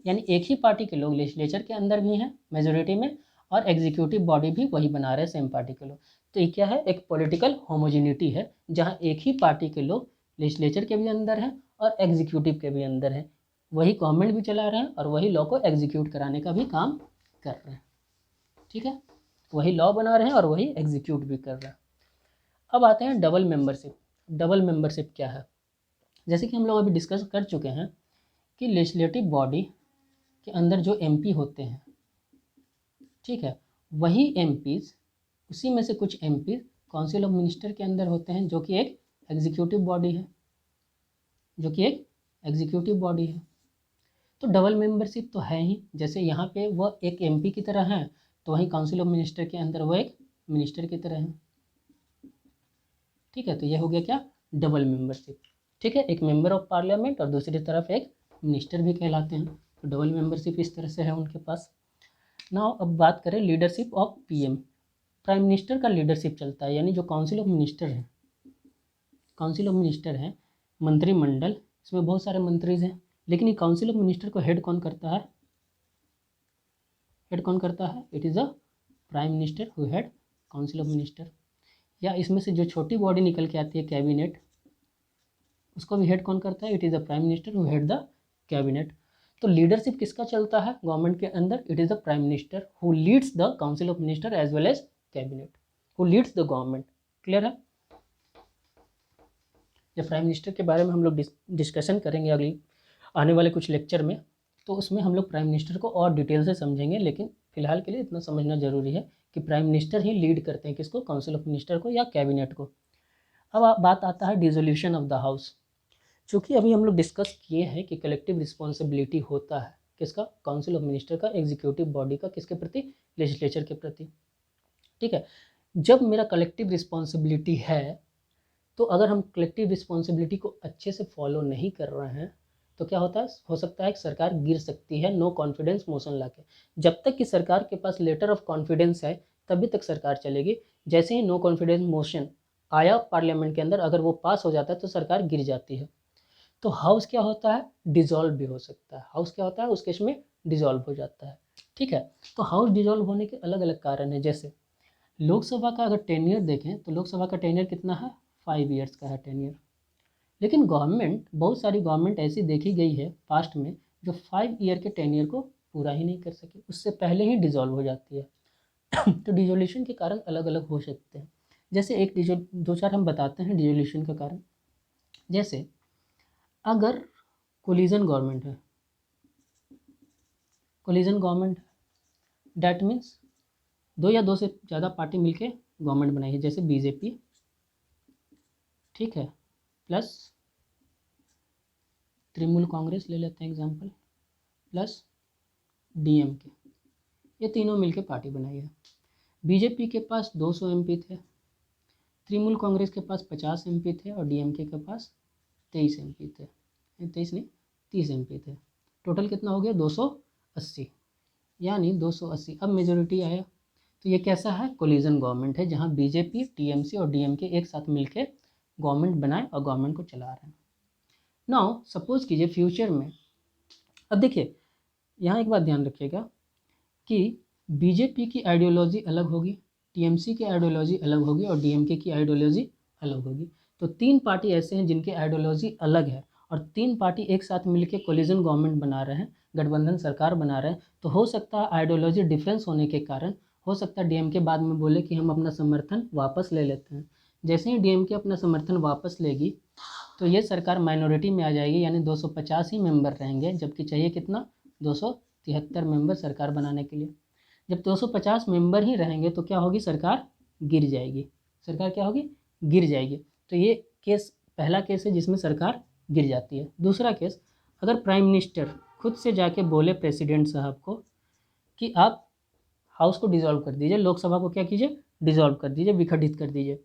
यानी एक ही पार्टी के लोग लेजिस्लेचर के अंदर भी हैं मेजोरिटी में, और एग्जीक्यूटिव बॉडी भी वही बना रहे सेम पार्टी के लोग। तो ये क्या है, एक पॉलिटिकल होमोजिनिटी है, जहाँ एक ही पार्टी के लोग लेजिस्लेचर के भी अंदर हैं और एग्जीक्यूटिव के भी अंदर हैं, वही गवर्नमेंट भी चला रहे हैं और वही लॉ को एग्जीक्यूट कराने का भी काम कर रहे हैं, ठीक है। वही लॉ बना रहे हैं और वही एग्जीक्यूट भी कर रहे हैं। अब आते हैं डबल मेंबरशिप। डबल मेंबरशिप क्या है, जैसे कि हम लोग अभी डिस्कस कर चुके हैं कि लेजिस्लेटिव बॉडी के अंदर जो एमपी होते हैं, ठीक है, वही एमपीज, उसी में से कुछ एमपी काउंसिल ऑफ मिनिस्टर के अंदर होते हैं, जो कि एक एग्जीक्यूटिव बॉडी है, जो कि एक एग्जीक्यूटिव बॉडी है। तो डबल मेंबरशिप तो है ही, जैसे यहाँ पे वह एक एमपी की तरह है तो वहीं काउंसिल ऑफ मिनिस्टर के अंदर वो एक मिनिस्टर की तरह है। ठीक है, तो ये हो गया क्या, डबल मेंबरशिप। ठीक है, एक मेंबर ऑफ पार्लियामेंट और दूसरी तरफ एक मिनिस्टर भी कहलाते हैं। तो डबल मेंबरशिप इस तरह से है उनके पास। नाउ अब बात करें leadership of PM. Prime minister का लीडरशिप चलता है, यानी जो काउंसिल ऑफ मिनिस्टर है, काउंसिल ऑफ मिनिस्टर है मंत्रिमंडल, इसमें बहुत सारे मंत्रीज हैं, लेकिन ये काउंसिल ऑफ मिनिस्टर को हेड कौन करता है, हेड कौन करता है, it is a prime minister who head council of minister. या इसमें से जो छोटी बॉडी निकल के आती है कैबिनेट, उसको भी हेड कौन करता है, it is the prime minister who head the cabinet. तो लीडरशिप किसका चलता है गवर्नमेंट के अंदर, it is the prime minister who leads the council of minister as well as cabinet, who leads the government. Clear है। जब prime minister के बारे में हम लोग डिस्कशन करेंगे अगली आने वाले कुछ लेक्चर में, तो उसमें हम लोग प्राइम मिनिस्टर को और डिटेल से समझेंगे, लेकिन फिलहाल के लिए इतना समझना जरूरी है कि प्राइम मिनिस्टर ही लीड करते हैं किसको, काउंसिल ऑफ मिनिस्टर को या कैबिनेट को। अब बात आता है डिसोल्यूशन ऑफ द हाउस। चूँकि अभी हम लोग डिस्कस किए हैं कि कलेक्टिव रिस्पॉन्सिबिलिटी होता है किसका, काउंसिल ऑफ मिनिस्टर का, एग्जीक्यूटिव बॉडी का, किसके प्रति, लेजिस्लेचर के प्रति। ठीक है, जब मेरा कलेक्टिव रिस्पॉन्सिबिलिटी है, तो अगर हम कलेक्टिव रिस्पॉन्सिबिलिटी को अच्छे से फॉलो नहीं कर रहे हैं तो क्या होता है, हो सकता है कि सरकार गिर सकती है नो कॉन्फिडेंस मोशन लाके। जब तक कि सरकार के पास लेटर ऑफ कॉन्फिडेंस है तभी तक सरकार चलेगी। जैसे ही नो कॉन्फिडेंस मोशन आया पार्लियामेंट के अंदर, अगर वो पास हो जाता है तो सरकार गिर जाती है। तो हाउस क्या होता है, डिजॉल्व भी हो सकता है। हाउस क्या होता है, उस केस में डिजॉल्व हो जाता है। ठीक है, तो हाउस डिजॉल्व होने के अलग अलग कारण हैं। जैसे लोकसभा का अगर टेन्योर देखें तो लोकसभा का टेन्योर कितना है, 5 ईयर्स का है टेन्योर। लेकिन गवर्नमेंट, बहुत सारी गवर्नमेंट ऐसी देखी गई है पास्ट में जो 5 ईयर के टेन्योर को पूरा ही नहीं कर सकी, उससे पहले ही डिजॉल्व हो जाती है। तो डिजोल्यूशन के कारण अलग अलग हो सकते हैं। जैसे एक दो चार हम बताते हैं डिजोल्यूशन का कारण। जैसे अगर कोलिजन गवर्नमेंट है, कोलिजन गवर्नमेंट डैट मीन्स दो या दो से ज़्यादा पार्टी मिलके गवर्नमेंट बनाई है, जैसे बीजेपी, ठीक है, प्लस तृणमूल कांग्रेस ले लेते हैं एग्जांपल, प्लस डीएमके, ये तीनों मिलके पार्टी बनाई है। बीजेपी के पास 200 एमपी थे, तृणमूल कांग्रेस के पास 50 एमपी थे और डीएमके के पास 23 एमपी थे, 23 नहीं 30 एमपी थे। टोटल कितना हो गया, 280, यानी 280। अब मेजोरिटी आया, तो ये कैसा है, कोलिजन गवर्नमेंट है, जहाँ बीजेपी, टीएमसी और डीएमके एक साथ मिलके गवर्नमेंट बनाए और गवर्नमेंट को चला रहे हैं। नाउ सपोज कीजिए फ्यूचर में, अब देखिए यहाँ एक बात ध्यान रखिएगा कि बीजेपी की आइडियोलॉजी अलग होगी, टीएमसी की आइडियोलॉजी अलग होगी और डीएमके की आइडियोलॉजी अलग होगी। तो 3 पार्टी ऐसे हैं जिनकी आइडियोलॉजी अलग है और 3 पार्टी एक साथ मिलकर कोलिजन गवर्नमेंट बना रहे हैं, गठबंधन सरकार बना रहे हैं। तो हो सकता है आइडियोलॉजी डिफरेंस होने के कारण हो सकता है डीएमके बाद में बोले कि हम अपना समर्थन वापस ले लेते हैं। जैसे ही डीएमके अपना समर्थन वापस लेगी तो ये सरकार माइनॉरिटी में आ जाएगी, यानी 250 ही मेंबर रहेंगे, जबकि चाहिए कितना, 273 मेंबर सरकार बनाने के लिए। जब 250 मेंबर ही रहेंगे तो क्या होगी, सरकार गिर जाएगी। सरकार क्या होगी, गिर जाएगी। तो ये केस पहला केस है जिसमें सरकार गिर जाती है। दूसरा केस, अगर प्राइम मिनिस्टर खुद से जाके बोले प्रेसिडेंट साहब को कि आप हाउस को डिसॉल्व कर दीजिए, लोकसभा को क्या कीजिए, डिसॉल्व कर दीजिए, विखंडित कर दीजिए,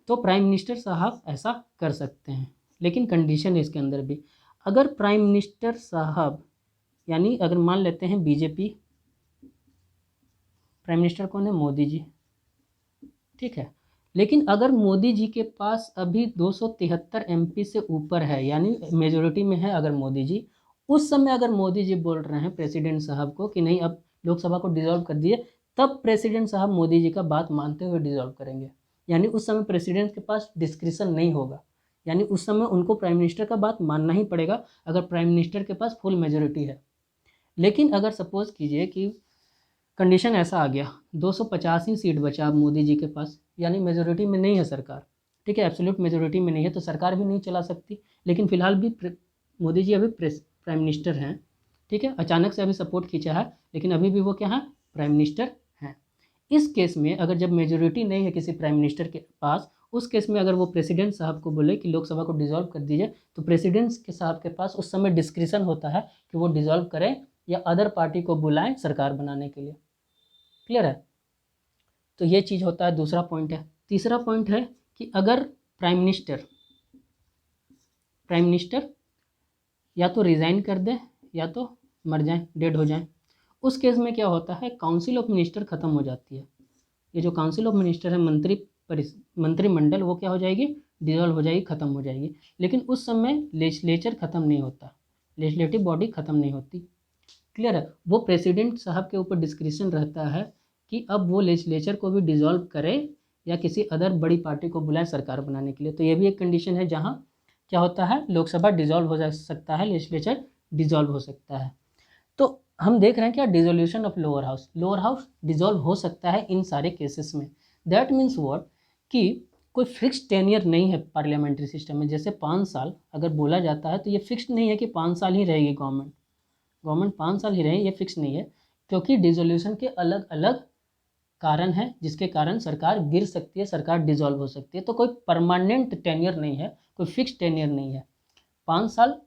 तो प्राइम मिनिस्टर साहब ऐसा कर सकते हैं। लेकिन कंडीशन है इसके अंदर भी, अगर प्राइम मिनिस्टर साहब, यानी अगर मान लेते हैं बीजेपी, प्राइम मिनिस्टर कौन है, मोदी जी, ठीक है, लेकिन अगर मोदी जी के पास अभी 273 एमपी से ऊपर है, यानी मेजोरिटी में है अगर मोदी जी, उस समय अगर मोदी जी बोल रहे हैं प्रेसिडेंट साहब को कि नहीं अब लोकसभा को डिसॉल्व कर दिए, तब प्रेसिडेंट साहब मोदी जी का बात मानते हुए डिसॉल्व करेंगे। यानी उस समय प्रेसिडेंट के पास डिस्क्रिशन नहीं होगा, यानी उस समय उनको प्राइम मिनिस्टर का बात मानना ही पड़ेगा अगर प्राइम मिनिस्टर के पास फुल मेजोरिटी है। लेकिन अगर सपोज कीजिए कि कंडीशन ऐसा आ गया 250 ही सीट बचा अब मोदी जी के पास, यानी मेजोरिटी में नहीं है सरकार, ठीक है, एब्सोल्यूट मेजोरिटी में नहीं है, तो सरकार भी नहीं चला सकती। लेकिन फिलहाल भी मोदी जी अभी प्राइम मिनिस्टर हैं, ठीक है, अचानक से अभी सपोर्ट खींचा है लेकिन अभी भी वो क्या है, प्राइम मिनिस्टर हैं। इस केस में अगर जब मेजोरिटी नहीं है किसी प्राइम मिनिस्टर के पास उस केस में अगर वो प्रेसिडेंट साहब को बोले कि लोकसभा को डिसॉल्व कर दीजिए, तो प्रेसिडेंट के साहब के पास उस समय डिस्क्रिशन होता है कि वो डिसॉल्व करें या अदर पार्टी को बुलाएं सरकार बनाने के लिए। क्लियर है? तो ये चीज़ होता है, दूसरा पॉइंट है। तीसरा पॉइंट है कि अगर प्राइम मिनिस्टर या तो रिज़ाइन कर दें या तो मर जाएं, डेड हो जाएं, उस केस में क्या होता है, काउंसिल ऑफ मिनिस्टर ख़त्म हो जाती है। ये जो काउंसिल ऑफ मिनिस्टर है, मंत्रिमंडल, वो क्या हो जाएगी, डिसॉल्व हो जाएगी, ख़त्म हो जाएगी। लेकिन उस समय लेजिस्लेचर ख़त्म नहीं होता, लेजिस्लेटिव बॉडी ख़त्म नहीं होती। क्लियर है? वो प्रेसिडेंट साहब के ऊपर डिस्क्रिशन रहता है कि अब वो लेजिस्लेचर को भी डिसॉल्व करे या किसी अदर बड़ी पार्टी को बुलाए सरकार बनाने के लिए। तो ये भी एक कंडीशन है जहाँ क्या होता है, लोकसभा डिसॉल्व हो जा सकता है, लेजिस्लेचर डिसॉल्व हो सकता है। तो हम देख रहे हैं क्या, dissolution of lower house dissolve हो सकता है इन सारे केसेस में। दैट मीन्स व्हाट, कि कोई फिक्स टेन्योर नहीं है पार्लियामेंट्री सिस्टम में। जैसे 5 साल अगर बोला जाता है तो ये फिक्स नहीं है कि 5 साल ही रहेगी गवर्नमेंट 5 साल ही रहे, ये फिक्स नहीं है, क्योंकि डिसोल्यूशन के अलग अलग कारण है जिसके कारण सरकार गिर सकती है, सरकार डिसॉल्व हो सकती है। तो कोई परमानेंट टेन्योर नहीं है, कोई फिक्स टेन्योर नहीं है। 5 साल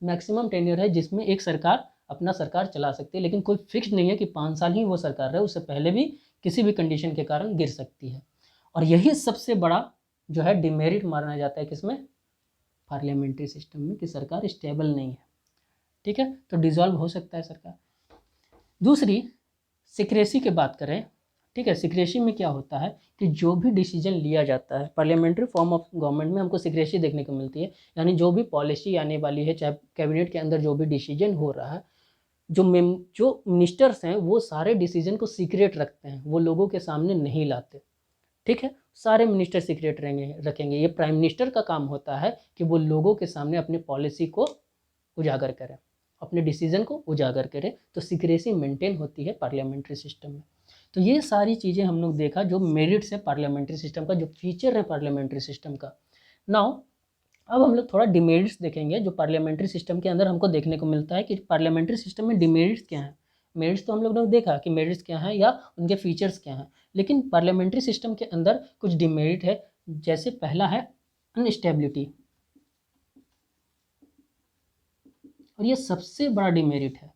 मैक्सिमम टेन्योर है जिसमें एक सरकार अपना सरकार चला सकती है, लेकिन कोई फिक्स नहीं है कि 5 साल ही वो सरकार रहे, उससे पहले भी किसी भी कंडीशन के कारण गिर सकती है। और यही सबसे बड़ा जो है डिमेरिट माना जाता है किसमें, पार्लियामेंट्री सिस्टम में, कि सरकार स्टेबल नहीं है। ठीक है, तो डिसॉल्व हो सकता है सरकार। दूसरी, सिक्रेसी की बात करें। ठीक है, सिक्रेसी में क्या होता है कि जो भी डिसीजन लिया जाता है पार्लियामेंट्री फॉर्म ऑफ गवर्नमेंट में, हमको सिक्रेसी देखने को मिलती है। यानी जो भी पॉलिसी आने वाली है, चाहे कैबिनेट के अंदर जो भी डिसीजन हो रहा है, जो मिनिस्टर्स हैं वो सारे डिसीजन को सीक्रेट रखते हैं, वो लोगों के सामने नहीं लाते। ठीक है, सारे मिनिस्टर सीक्रेट रखेंगे। ये प्राइम मिनिस्टर का काम होता है कि वो लोगों के सामने अपनी पॉलिसी को उजागर करें, अपने डिसीजन को उजागर करें। तो सीक्रेसी मेंटेन होती है पार्लियामेंट्री सिस्टम में। तो ये सारी चीज़ें हम लोग देखा जो मेरिट्स है पार्लियामेंट्री सिस्टम का, जो फीचर है पार्लियामेंट्री सिस्टम का। नाउ अब हम लोग थोड़ा डिमेरिट्स देखेंगे जो पार्लियामेंट्री सिस्टम के अंदर हमको देखने को मिलता है कि पार्लियामेंट्री सिस्टम में डिमेरिट्स क्या हैं। मेरिट्स तो हम लोग ने देखा कि मेरिट्स क्या हैं या उनके फीचर्स क्या हैं, लेकिन पार्लियामेंट्री सिस्टम के अंदर कुछ डिमेरिट है। जैसे पहला है अनस्टेबिलिटी, और ये सबसे बड़ा डिमेरिट है।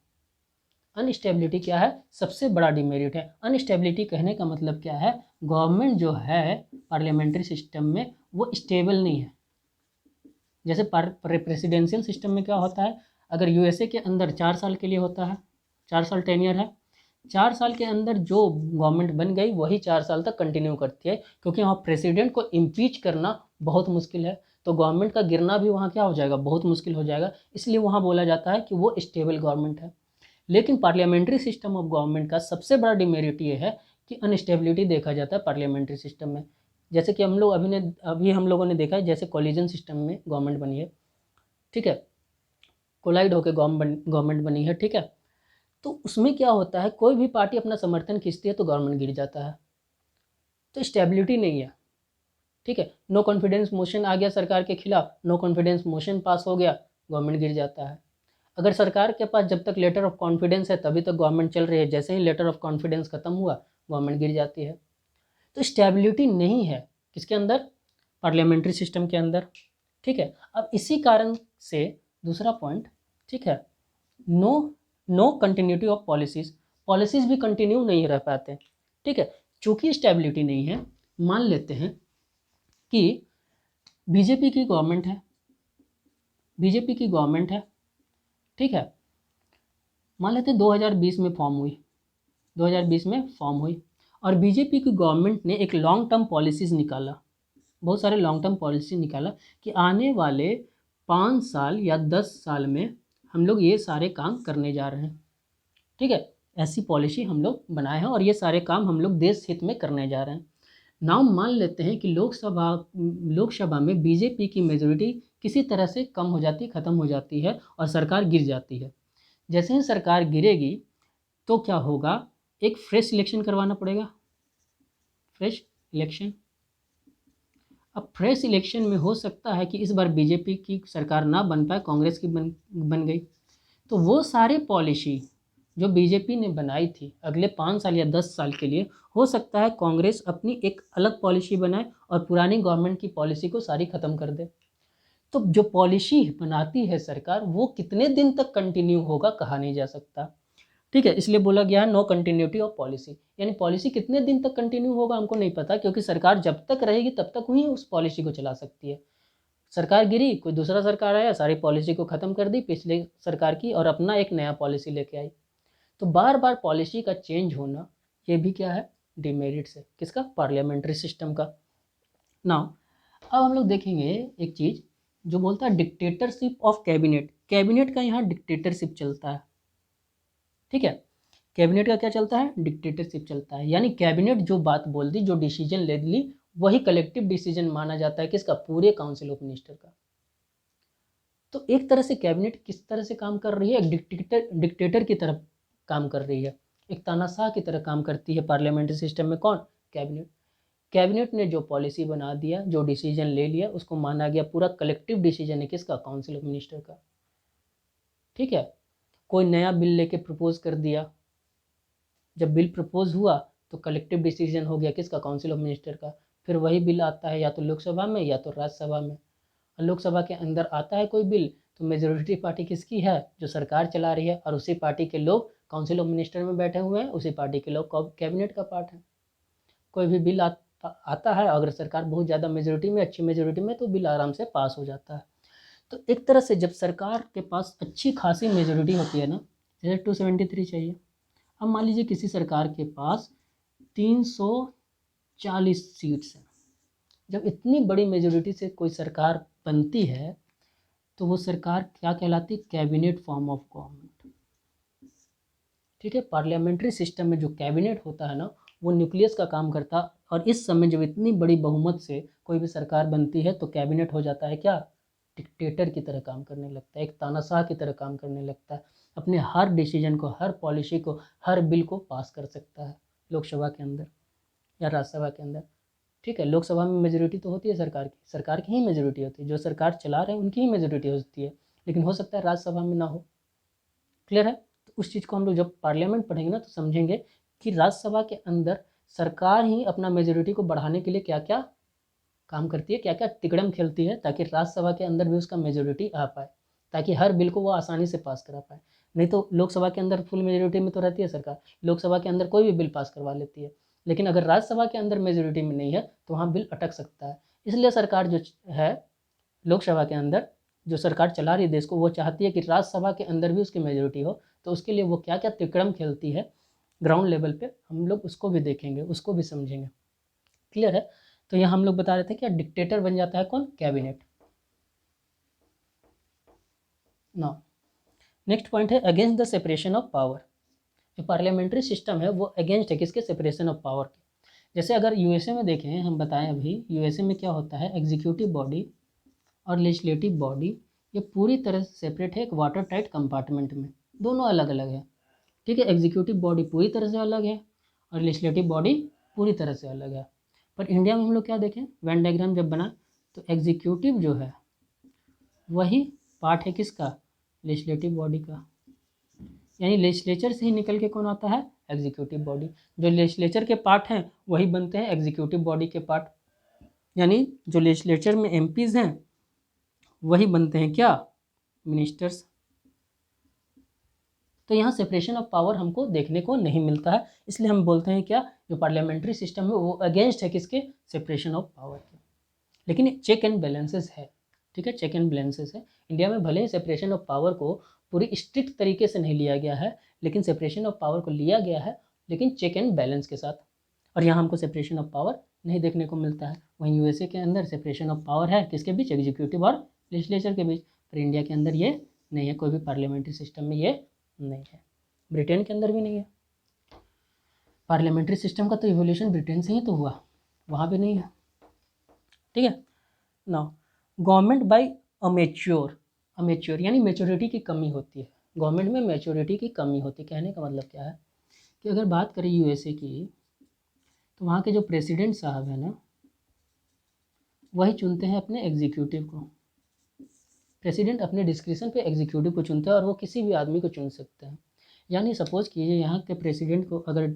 अनस्टेबिलिटी क्या है, सबसे बड़ा डिमेरिट है। अनस्टेबिलिटी कहने का मतलब क्या है, गवर्नमेंट जो है पार्लियामेंट्री सिस्टम में वो स्टेबल नहीं है। जैसे प्रेसिडेंशियल सिस्टम में क्या होता है, अगर यूएसए के अंदर 4 साल के लिए होता है, 4 साल टेन्योर है, 4 साल के अंदर जो गवर्नमेंट बन गई वही 4 साल तक कंटिन्यू करती है, क्योंकि वहाँ प्रेसिडेंट को इम्पीच करना बहुत मुश्किल है। तो गवर्नमेंट का गिरना भी वहाँ क्या हो जाएगा, बहुत मुश्किल हो जाएगा। इसलिए वहाँ बोला जाता है कि वो स्टेबल गवर्नमेंट है। लेकिन पार्लियामेंट्री सिस्टम ऑफ गवर्नमेंट का सबसे बड़ा डिमेरिट ये है कि अनस्टेबिलिटी देखा जाता है पार्लियामेंट्री सिस्टम में। जैसे कि हम लोग अभी हम लोगों ने देखा है, जैसे कोलिजन सिस्टम में गवर्नमेंट बनी है। ठीक है, कोलाइड होकर गवर्नमेंट बनी है। ठीक है, तो उसमें क्या होता है, कोई भी पार्टी अपना समर्थन खींचती है तो गवर्नमेंट गिर जाता है, तो स्टेबिलिटी नहीं है। ठीक है, नो कॉन्फिडेंस मोशन आ गया सरकार के खिलाफ, नो कॉन्फिडेंस मोशन पास हो गया, गवर्नमेंट गिर जाता है। अगर सरकार के पास जब तक लेटर ऑफ कॉन्फिडेंस है तभी तक गवर्नमेंट चल रही है, जैसे ही लेटर ऑफ कॉन्फिडेंस खत्म हुआ गवर्नमेंट गिर जाती है। तो स्टेबिलिटी नहीं है किसके अंदर, पार्लियामेंट्री सिस्टम के अंदर। ठीक है, अब इसी कारण से दूसरा पॉइंट, ठीक है, नो कंटिन्यूटी ऑफ पॉलिसीज भी कंटिन्यू नहीं रह पाते। ठीक है, चूंकि स्टेबिलिटी नहीं है, मान लेते हैं कि बीजेपी की गवर्नमेंट है, ठीक है, मान लेते हैं 2020 में फॉर्म हुई, 2020 में फॉर्म हुई, और बीजेपी की गवर्नमेंट ने एक लॉन्ग टर्म पॉलिसीज़ निकाला, बहुत सारे लॉन्ग टर्म पॉलिसी निकाला कि आने वाले 5 साल या 10 साल में हम लोग ये सारे काम करने जा रहे हैं। ठीक है, ऐसी पॉलिसी हम लोग बनाए हैं और ये सारे काम हम लोग देश हित में करने जा रहे हैं। नाउ मान लेते हैं कि लोकसभा में बीजेपी की मेजोरिटी किसी तरह से कम हो जाती, ख़त्म हो जाती है और सरकार गिर जाती है। जैसे ही सरकार गिरेगी तो क्या होगा, एक फ्रेश इलेक्शन करवाना पड़ेगा, फ्रेश इलेक्शन। अब फ्रेश इलेक्शन में हो सकता है कि इस बार बीजेपी की सरकार ना बन पाए, कांग्रेस की बन गई, तो वो सारे पॉलिसी जो बीजेपी ने बनाई थी अगले 5 साल या 10 साल के लिए, हो सकता है कांग्रेस अपनी एक अलग पॉलिसी बनाए और पुरानी गवर्नमेंट की पॉलिसी को सारी ख़त्म कर दे। तो जो पॉलिसी बनाती है सरकार, वो कितने दिन तक कंटिन्यू होगा कहा नहीं जा सकता। ठीक है, इसलिए बोला गया है नो कंटिन्यूटी ऑफ पॉलिसी, यानी पॉलिसी कितने दिन तक कंटिन्यू होगा हमको नहीं पता, क्योंकि सरकार जब तक रहेगी तब तक ही उस पॉलिसी को चला सकती है। सरकार गिरी, कोई दूसरा सरकार आया, सारी पॉलिसी को ख़त्म कर दी पिछले सरकार की और अपना एक नया पॉलिसी लेके आई। तो बार बार पॉलिसी का चेंज होना, ये भी क्या है, डिमेरिट्स है किसका, पार्लियामेंट्री सिस्टम का। ना अब हम लोग देखेंगे एक चीज़ जो बोलता है डिक्टेटरशिप ऑफ कैबिनेट। कैबिनेट का यहाँ डिक्टेटरशिप चलता है, ठीक है। कैबिनेट का क्या चलता है, डिक्टेटरशिप चलता है, यानी कैबिनेट जो बात बोल दी, जो डिसीजन ले ली, वही कलेक्टिव डिसीजन माना जाता है किसका, पूरे काउंसिल ऑफ मिनिस्टर का। तो एक तरह से कैबिनेट किस तरह से काम कर रही है, एक डिक्टेटर की तरफ काम कर रही है, एक तानाशाह की तरह काम करती है पार्लियामेंट्री सिस्टम में। कौन, कैबिनेट। कैबिनेट ने जो पॉलिसी बना दिया, जो डिसीजन ले लिया, उसको माना गया पूरा कलेक्टिव डिसीजन है किसका, काउंसिल ऑफ मिनिस्टर का। ठीक है, कोई नया बिल लेके प्रपोज कर दिया, जब बिल प्रपोज हुआ तो कलेक्टिव डिसीजन हो गया किसका, काउंसिल ऑफ मिनिस्टर का। फिर वही बिल आता है या तो लोकसभा में या तो राज्यसभा में। और लोकसभा के अंदर आता है कोई बिल तो मेजोरिटी पार्टी किसकी है, जो सरकार चला रही है, और उसी पार्टी के लोग काउंसिल ऑफ मिनिस्टर में बैठे हुए हैं, उसी पार्टी के लोग कैबिनेट का पार्ट है। कोई भी बिल आता है, अगर सरकार बहुत ज़्यादा मेजोरिटी में, अच्छी मेजोरिटी में, तो बिल आराम से पास हो जाता है। तो एक तरह से जब सरकार के पास अच्छी खासी मेजोरिटी होती है ना, जैसे 273 चाहिए, अब मान लीजिए किसी सरकार के पास 340 सीट्स हैं, जब इतनी बड़ी मेजोरिटी से कोई सरकार बनती है तो वो सरकार क्या कहलाती है, कैबिनेट फॉर्म ऑफ गवर्नमेंट। ठीक है, पार्लियामेंट्री सिस्टम में जो कैबिनेट होता है ना, वो न्यूक्लियस का काम करता, और इस समय जब इतनी बड़ी बहुमत से कोई भी सरकार बनती है तो कैबिनेट हो जाता है क्या, डिक्टेटर की तरह काम करने लगता है, एक तानाशाह की तरह काम करने लगता है, अपने हर डिसीजन को, हर पॉलिसी को, हर बिल को पास कर सकता है लोकसभा के अंदर या राज्यसभा के अंदर। ठीक है, लोकसभा में मेजोरिटी तो होती है सरकार की ही मेजोरिटी होती है, जो सरकार चला रहे हैं उनकी ही मेजोरिटी होती है, लेकिन हो सकता है राज्यसभा में ना हो। क्लियर है, तो उस चीज़ को हम लोग जब पार्लियामेंट पढ़ेंगे ना तो समझेंगे कि राज्यसभा के अंदर सरकार ही अपना मेजोरिटी को बढ़ाने के लिए क्या क्या काम करती है, क्या क्या तिकड़म खेलती है, ताकि राज्यसभा के अंदर भी उसका मेजोरिटी आ पाए, ताकि हर बिल को वो आसानी से पास करा पाए। नहीं तो लोकसभा के अंदर फुल मेजोरिटी में तो रहती है सरकार, लोकसभा के अंदर कोई भी बिल पास करवा लेती है, लेकिन अगर राज्यसभा के अंदर मेजोरिटी में नहीं है तो वहाँ बिल अटक सकता है। इसलिए सरकार जो है लोकसभा के अंदर, जो सरकार चला रही है देश को, वो चाहती है कि राज्यसभा के अंदर भी उसकी मेजोरिटी हो। तो उसके लिए वो क्या क्या तिकड़म खेलती है ग्राउंड लेवल पे, हम लोग उसको भी देखेंगे, उसको भी समझेंगे। क्लियर है, तो यहाँ हम लोग बता रहे थे कि डिक्टेटर बन जाता है कौन, कैबिनेट। नाउ नेक्स्ट पॉइंट है against the separation of power. जो पार्लियामेंट्री सिस्टम है वो अगेंस्ट है किसके, सेपरेशन ऑफ पावर के। जैसे अगर यूएसए में देखें, हम बताएं अभी यूएसए में क्या होता है, एग्जीक्यूटिव बॉडी और लेजिस्लेटिव बॉडी ये पूरी तरह से सेपरेट है, एक वाटर टाइट कंपार्टमेंट में, दोनों अलग अलग है। ठीक है, एग्जीक्यूटिव बॉडी पूरी तरह से अलग है और लेजिस्लेटिव बॉडी पूरी तरह से अलग है। पर इंडिया में हम लोग क्या देखें, वेन डायग्राम जब बना तो एग्जीक्यूटिव जो है वही पार्ट है किसका, लेजिस्लेटिव बॉडी का, यानी लेजिस्लेचर से ही निकल के कौन आता है, एग्जीक्यूटिव बॉडी। जो लेजिस्लेचर के पार्ट हैं वही बनते हैं एग्जीक्यूटिव बॉडी के पार्ट, यानी जो लेजिस्लेचर में एमपीज़ हैं वही बनते हैं क्या, मिनिस्टर्स। तो यहाँ सेपरेशन ऑफ पावर हमको देखने को नहीं मिलता है, इसलिए हम बोलते हैं क्या, जो पार्लियामेंट्री सिस्टम है वो अगेंस्ट है किसके, सेपरेशन ऑफ पावर के। लेकिन चेक एंड बैलेंसेस है, ठीक है, चेक एंड बैलेंसेस है। इंडिया में भले ही सेपरेशन ऑफ पावर को पूरी स्ट्रिक्ट तरीके से नहीं लिया गया है, लेकिन सेपरेशन ऑफ पावर को लिया गया है, लेकिन चेक एंड बैलेंस के साथ। और यहाँ हमको सेपरेशन ऑफ पावर नहीं देखने को मिलता है। वहीं यूएसए के अंदर सेपरेशन ऑफ पावर है किसके बीच, एग्जीक्यूटिव और लेजिस्लेचर के बीच। पर इंडिया के अंदर ये नहीं है, कोई भी पार्लियामेंट्री सिस्टम में ये नहीं है, ब्रिटेन के अंदर भी नहीं है। पार्लियामेंट्री सिस्टम का तो इवोल्यूशन ब्रिटेन से ही तो हुआ, वहाँ भी नहीं है। ठीक है, नाउ गवर्नमेंट बाय अमेच्योर यानी मेच्योरिटी की कमी होती है, गवर्नमेंट में मेच्योरिटी की कमी होती है। कहने का मतलब क्या है कि अगर बात करें यूएसए की, तो वहाँ के जो प्रेसिडेंट साहब हैं ना, वही चुनते हैं अपने एग्जीक्यूटिव को। प्रेसिडेंट अपने डिस्क्रिप्शन पे एग्जीक्यूटिव को चुनते हैं और वो किसी भी आदमी को चुन सकते हैं। यानी सपोज कीजिए यहाँ के प्रेसिडेंट को अगर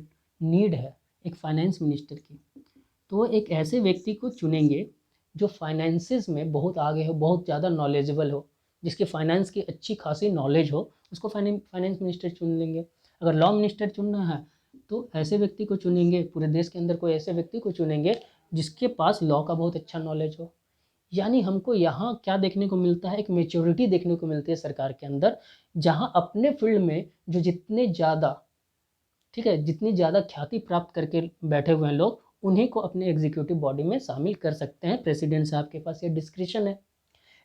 नीड है एक फाइनेंस मिनिस्टर की, तो वो एक ऐसे व्यक्ति को चुनेंगे जो फाइनेंसिस में बहुत आगे हो, बहुत ज़्यादा नॉलेजेबल हो, जिसके फाइनेंस की अच्छी खासी नॉलेज हो, उसको फाइनेंस मिनिस्टर चुन लेंगे। अगर लॉ मिनिस्टर चुनना है तो ऐसे व्यक्ति को चुनेंगे, पूरे देश के अंदर कोई ऐसे व्यक्ति को चुनेंगे जिसके पास लॉ का बहुत अच्छा नॉलेज हो। यानी हमको यहाँ क्या देखने को मिलता है, एक मेच्योरिटी देखने को मिलती है सरकार के अंदर, जहाँ अपने फील्ड में जो जितने ज़्यादा, ठीक है, जितनी ज़्यादा ख्याति प्राप्त करके बैठे हुए हैं लोग, उन्हीं को अपने एग्जीक्यूटिव बॉडी में शामिल कर सकते हैं। प्रेसिडेंट साहब के पास ये डिस्क्रिप्शन है।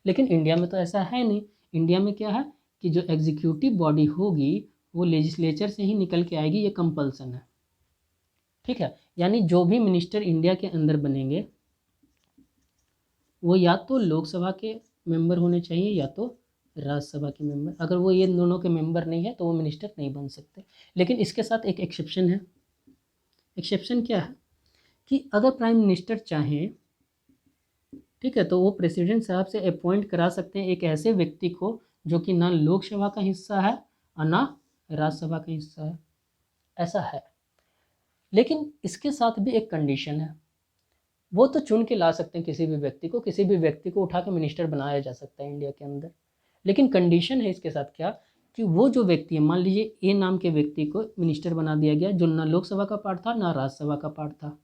लेकिन इंडिया में तो ऐसा है नहीं। इंडिया में क्या है कि जो एग्जीक्यूटिव बॉडी होगी वो लेजिस्लेचर से ही निकल के आएगी, ये कंपल्सन है। ठीक है, यानी जो भी मिनिस्टर इंडिया के अंदर बनेंगे वो या तो लोकसभा के मेंबर होने चाहिए या तो राज्यसभा के मेंबर। अगर वो ये दोनों के मेंबर नहीं है तो वो मिनिस्टर नहीं बन सकते। लेकिन इसके साथ एक एक्सेप्शन है। एक्सेप्शन क्या है कि अगर प्राइम मिनिस्टर चाहें, ठीक है, तो वो प्रेसिडेंट साहब से अपॉइंट करा सकते हैं एक ऐसे व्यक्ति को जो कि ना लोकसभा का हिस्सा है और ना राज्यसभा का हिस्सा है। ऐसा है। लेकिन इसके साथ भी एक कंडीशन है। वो तो चुन के ला सकते हैं किसी भी व्यक्ति को, किसी भी व्यक्ति को उठा के मिनिस्टर बनाया जा सकता है इंडिया के अंदर। लेकिन कंडीशन है इसके साथ क्या कि वो जो व्यक्ति है, मान लीजिए ए नाम के व्यक्ति को मिनिस्टर बना दिया गया जो ना लोकसभा का पार्ट था ना राज्यसभा का पार्ट था।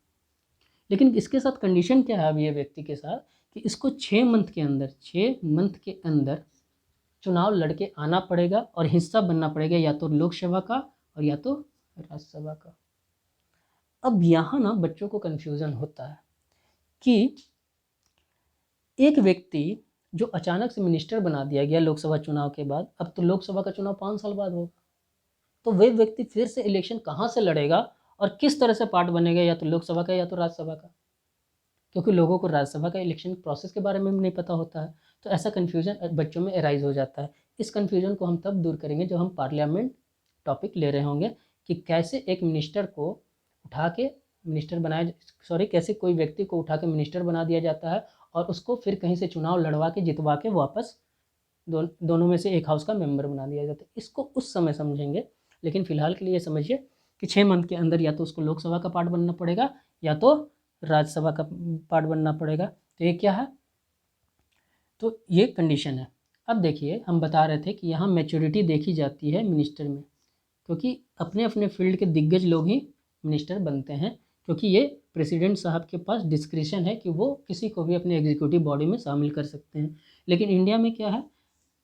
लेकिन इसके साथ कंडीशन क्या है अब ये व्यक्ति के साथ कि इसको 6 मंथ के अंदर, 6 मंथ के अंदर चुनाव लड़के आना पड़ेगा और हिस्सा बनना पड़ेगा या तो लोकसभा का और या तो राज्यसभा का। अब यहाँ ना बच्चों को कन्फ्यूज़न होता है कि एक व्यक्ति जो अचानक से मिनिस्टर बना दिया गया लोकसभा चुनाव के बाद, अब तो लोकसभा का चुनाव 5 साल बाद होगा, तो वह व्यक्ति फिर से इलेक्शन कहाँ से लड़ेगा और किस तरह से पार्ट बनेगा, या तो लोकसभा का या तो राज्यसभा का। क्योंकि लोगों को राज्यसभा का इलेक्शन प्रोसेस के बारे में भी नहीं पता होता है, तो ऐसा कन्फ्यूजन बच्चों में अराइज हो जाता है। इस कन्फ्यूजन को हम तब दूर करेंगे जब हम पार्लियामेंट टॉपिक ले रहे होंगे कि कैसे एक मिनिस्टर को उठा के मिनिस्टर बनाया, सॉरी, कैसे कोई व्यक्ति को उठा के मिनिस्टर बना दिया जाता है और उसको फिर कहीं से चुनाव लड़वा के जितवा के वापस दोनों में से एक हाउस का मेंबर बना दिया जाता है। इसको उस समय समझेंगे। लेकिन फिलहाल के लिए समझिए कि 6 मंथ के अंदर या तो उसको लोकसभा का पार्ट बनना पड़ेगा या तो राज्यसभा का पार्ट बनना पड़ेगा। तो ये क्या है, तो ये कंडीशन है। अब देखिए, हम बता रहे थे कि यहाँ मैच्योरिटी देखी जाती है मिनिस्टर में, क्योंकि अपने अपने फील्ड के दिग्गज लोग ही मिनिस्टर बनते हैं, क्योंकि ये प्रेसिडेंट साहब के पास डिस्क्रिप्शन है कि वो किसी को भी अपने एग्जीक्यूटिव बॉडी में शामिल कर सकते हैं। लेकिन इंडिया में क्या है,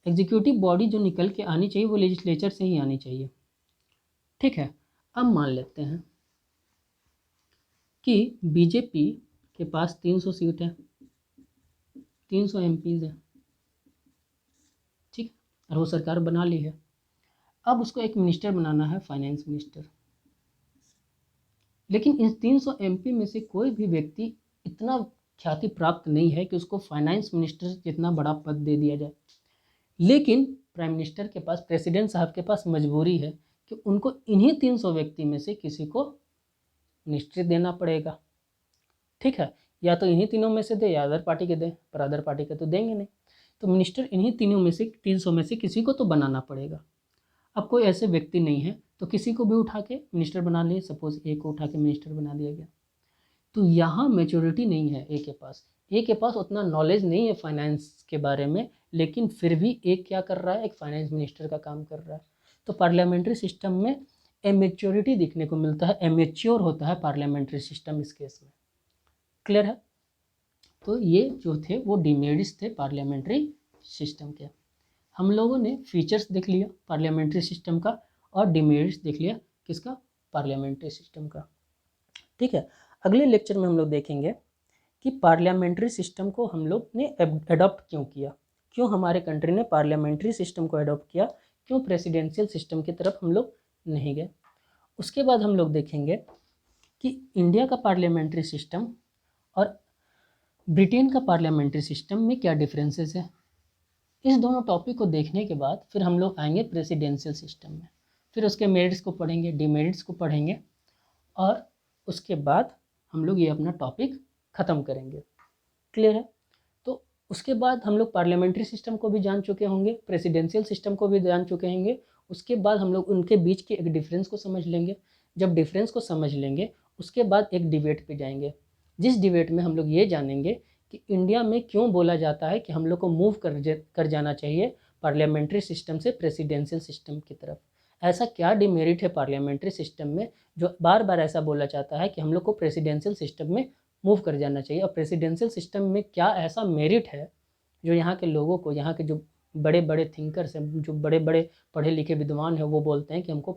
एग्जीक्यूटिव बॉडी जो निकल के आनी चाहिए वो लेजिस्लेचर से ही आनी चाहिए। ठीक है, अब मान लेते हैं कि बीजेपी के पास 300 सीट है, 300 एमपीज़ है, ठीक, और वो सरकार बना ली है। अब उसको एक मिनिस्टर बनाना है, फाइनेंस मिनिस्टर। लेकिन इन 300 एमपी में से कोई भी व्यक्ति इतना ख्याति प्राप्त नहीं है कि उसको फाइनेंस मिनिस्टर जितना बड़ा पद दे दिया जाए। लेकिन प्राइम मिनिस्टर के पास, प्रेसिडेंट साहब के पास मजबूरी है कि उनको इन्हीं 300 व्यक्ति में से किसी को मिनिस्ट्री देना पड़ेगा। ठीक है, या तो इन्हीं तीनों में से दे या अदर पार्टी के दे, पर अदर पार्टी के तो देंगे नहीं। तो मिनिस्टर इन्हीं तीनों में से, 300 में से किसी को तो बनाना पड़ेगा। अब कोई ऐसे व्यक्ति नहीं है तो किसी को भी उठा के मिनिस्टर बना लिए। सपोज ए को उठा के मिनिस्टर बना दिया गया, तो यहाँ मेच्योरिटी नहीं है ए के पास। ए के पास उतना नॉलेज नहीं है फाइनेंस के बारे में, लेकिन फिर भी ए क्या कर रहा है, एक फाइनेंस मिनिस्टर का काम कर रहा है। तो पार्लियामेंट्री सिस्टम में एमेच्योरिटी देखने को मिलता है, एमेच्योर होता है पार्लियामेंट्री सिस्टम इस केस में। क्लियर है? तो ये जो थे वो डिमेरिट्स थे पार्लियामेंट्री सिस्टम के। हम लोगों ने फीचर्स देख लिया पार्लियामेंट्री सिस्टम का और डिमेरिट्स देख लिया किसका, पार्लियामेंट्री सिस्टम का। ठीक है, अगले लेक्चर में हम लोग देखेंगे कि पार्लियामेंट्री सिस्टम को हम लोग ने अडॉप्ट क्यों किया, क्यों हमारे कंट्री ने पार्लियामेंट्री सिस्टम को अडॉप्ट किया, क्यों प्रेसिडेंशियल सिस्टम की तरफ हम लोग नहीं गए। उसके बाद हम लोग देखेंगे कि इंडिया का पार्लियामेंट्री सिस्टम और ब्रिटेन का पार्लियामेंट्री सिस्टम में क्या डिफरेंसेस है। इस दोनों टॉपिक को देखने के बाद फिर हम लोग आएंगे प्रेसिडेंशियल सिस्टम में, फिर उसके मेरिट्स को पढ़ेंगे, डिमेरिट्स को पढ़ेंगे, और उसके बाद हम लोग ये अपना टॉपिक ख़त्म करेंगे। क्लियर है? तो उसके बाद हम लोग पार्लियामेंट्री सिस्टम को भी जान चुके होंगे, प्रेसिडेंशियल सिस्टम को भी जान चुके होंगे, उसके बाद हम लोग उनके बीच के एक डिफरेंस को समझ लेंगे। जब डिफरेंस को समझ लेंगे उसके बाद एक डिबेट पे जाएंगे, जिस डिबेट में हम लोग ये जानेंगे कि इंडिया में क्यों बोला जाता है कि हम लोग को मूव कर जाना चाहिए पार्लियामेंट्री सिस्टम से प्रेसिडेंशियल सिस्टम की तरफ। ऐसा क्या डिमेरिट है पार्लियामेंट्री सिस्टम में जो बार बार ऐसा बोला जाता है कि हम लोग को प्रेसिडेंशियल सिस्टम में मूव कर जाना चाहिए, और प्रेसिडेंशियल सिस्टम में क्या ऐसा मेरिट है जो यहाँ के लोगों को, यहाँ के जो बड़े बड़े थिंकर्स हैं, जो बड़े बड़े पढ़े लिखे विद्वान हैं, वो बोलते हैं कि हमको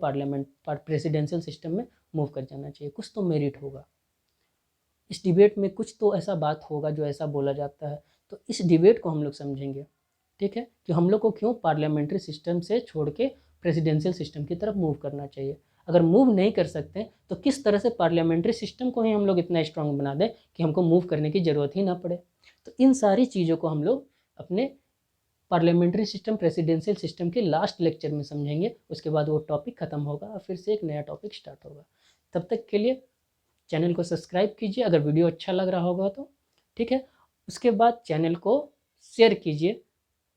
प्रेसिडेंशियल सिस्टम में मूव कर जाना चाहिए। कुछ तो मेरिट होगा इस डिबेट में, कुछ तो ऐसा बात होगा जो ऐसा बोला जाता है। तो इस डिबेट को हम लोग समझेंगे, ठीक है, कि हम लोग को क्यों पार्लियामेंट्री सिस्टम से छोड़ के प्रेसिडेंशियल सिस्टम की तरफ मूव करना चाहिए। अगर मूव नहीं कर सकते तो किस तरह से पार्लियामेंट्री सिस्टम को ही हम लोग इतना स्ट्रांग बना दें कि हमको मूव करने की ज़रूरत ही ना पड़े। तो इन सारी चीज़ों को हम लोग अपने पार्लियामेंट्री सिस्टम प्रेसिडेंशियल सिस्टम के लास्ट लेक्चर में समझेंगे। उसके बाद वो टॉपिक ख़त्म होगा और फिर से एक नया टॉपिक स्टार्ट होगा। तब तक के लिए चैनल को सब्सक्राइब कीजिए अगर वीडियो अच्छा लग रहा होगा तो, ठीक है। उसके बाद चैनल को शेयर कीजिए,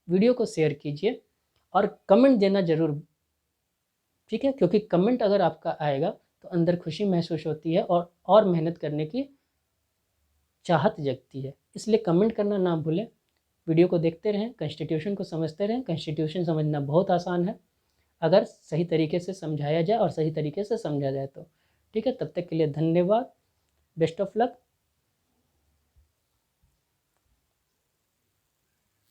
वीडियो को शेयर कीजिए और कमेंट देना ज़रूर, ठीक है, क्योंकि कमेंट अगर आपका आएगा तो अंदर खुशी महसूस होती है और मेहनत करने की चाहत जगती है। इसलिए कमेंट करना ना भूलें। वीडियो को देखते रहें, कॉन्स्टिट्यूशन को समझते रहें। कॉन्स्टिट्यूशन समझना बहुत आसान है अगर सही तरीके से समझाया जाए और सही तरीके से समझा जाए तो, ठीक है। तब तक के लिए धन्यवाद, बेस्ट ऑफ लक।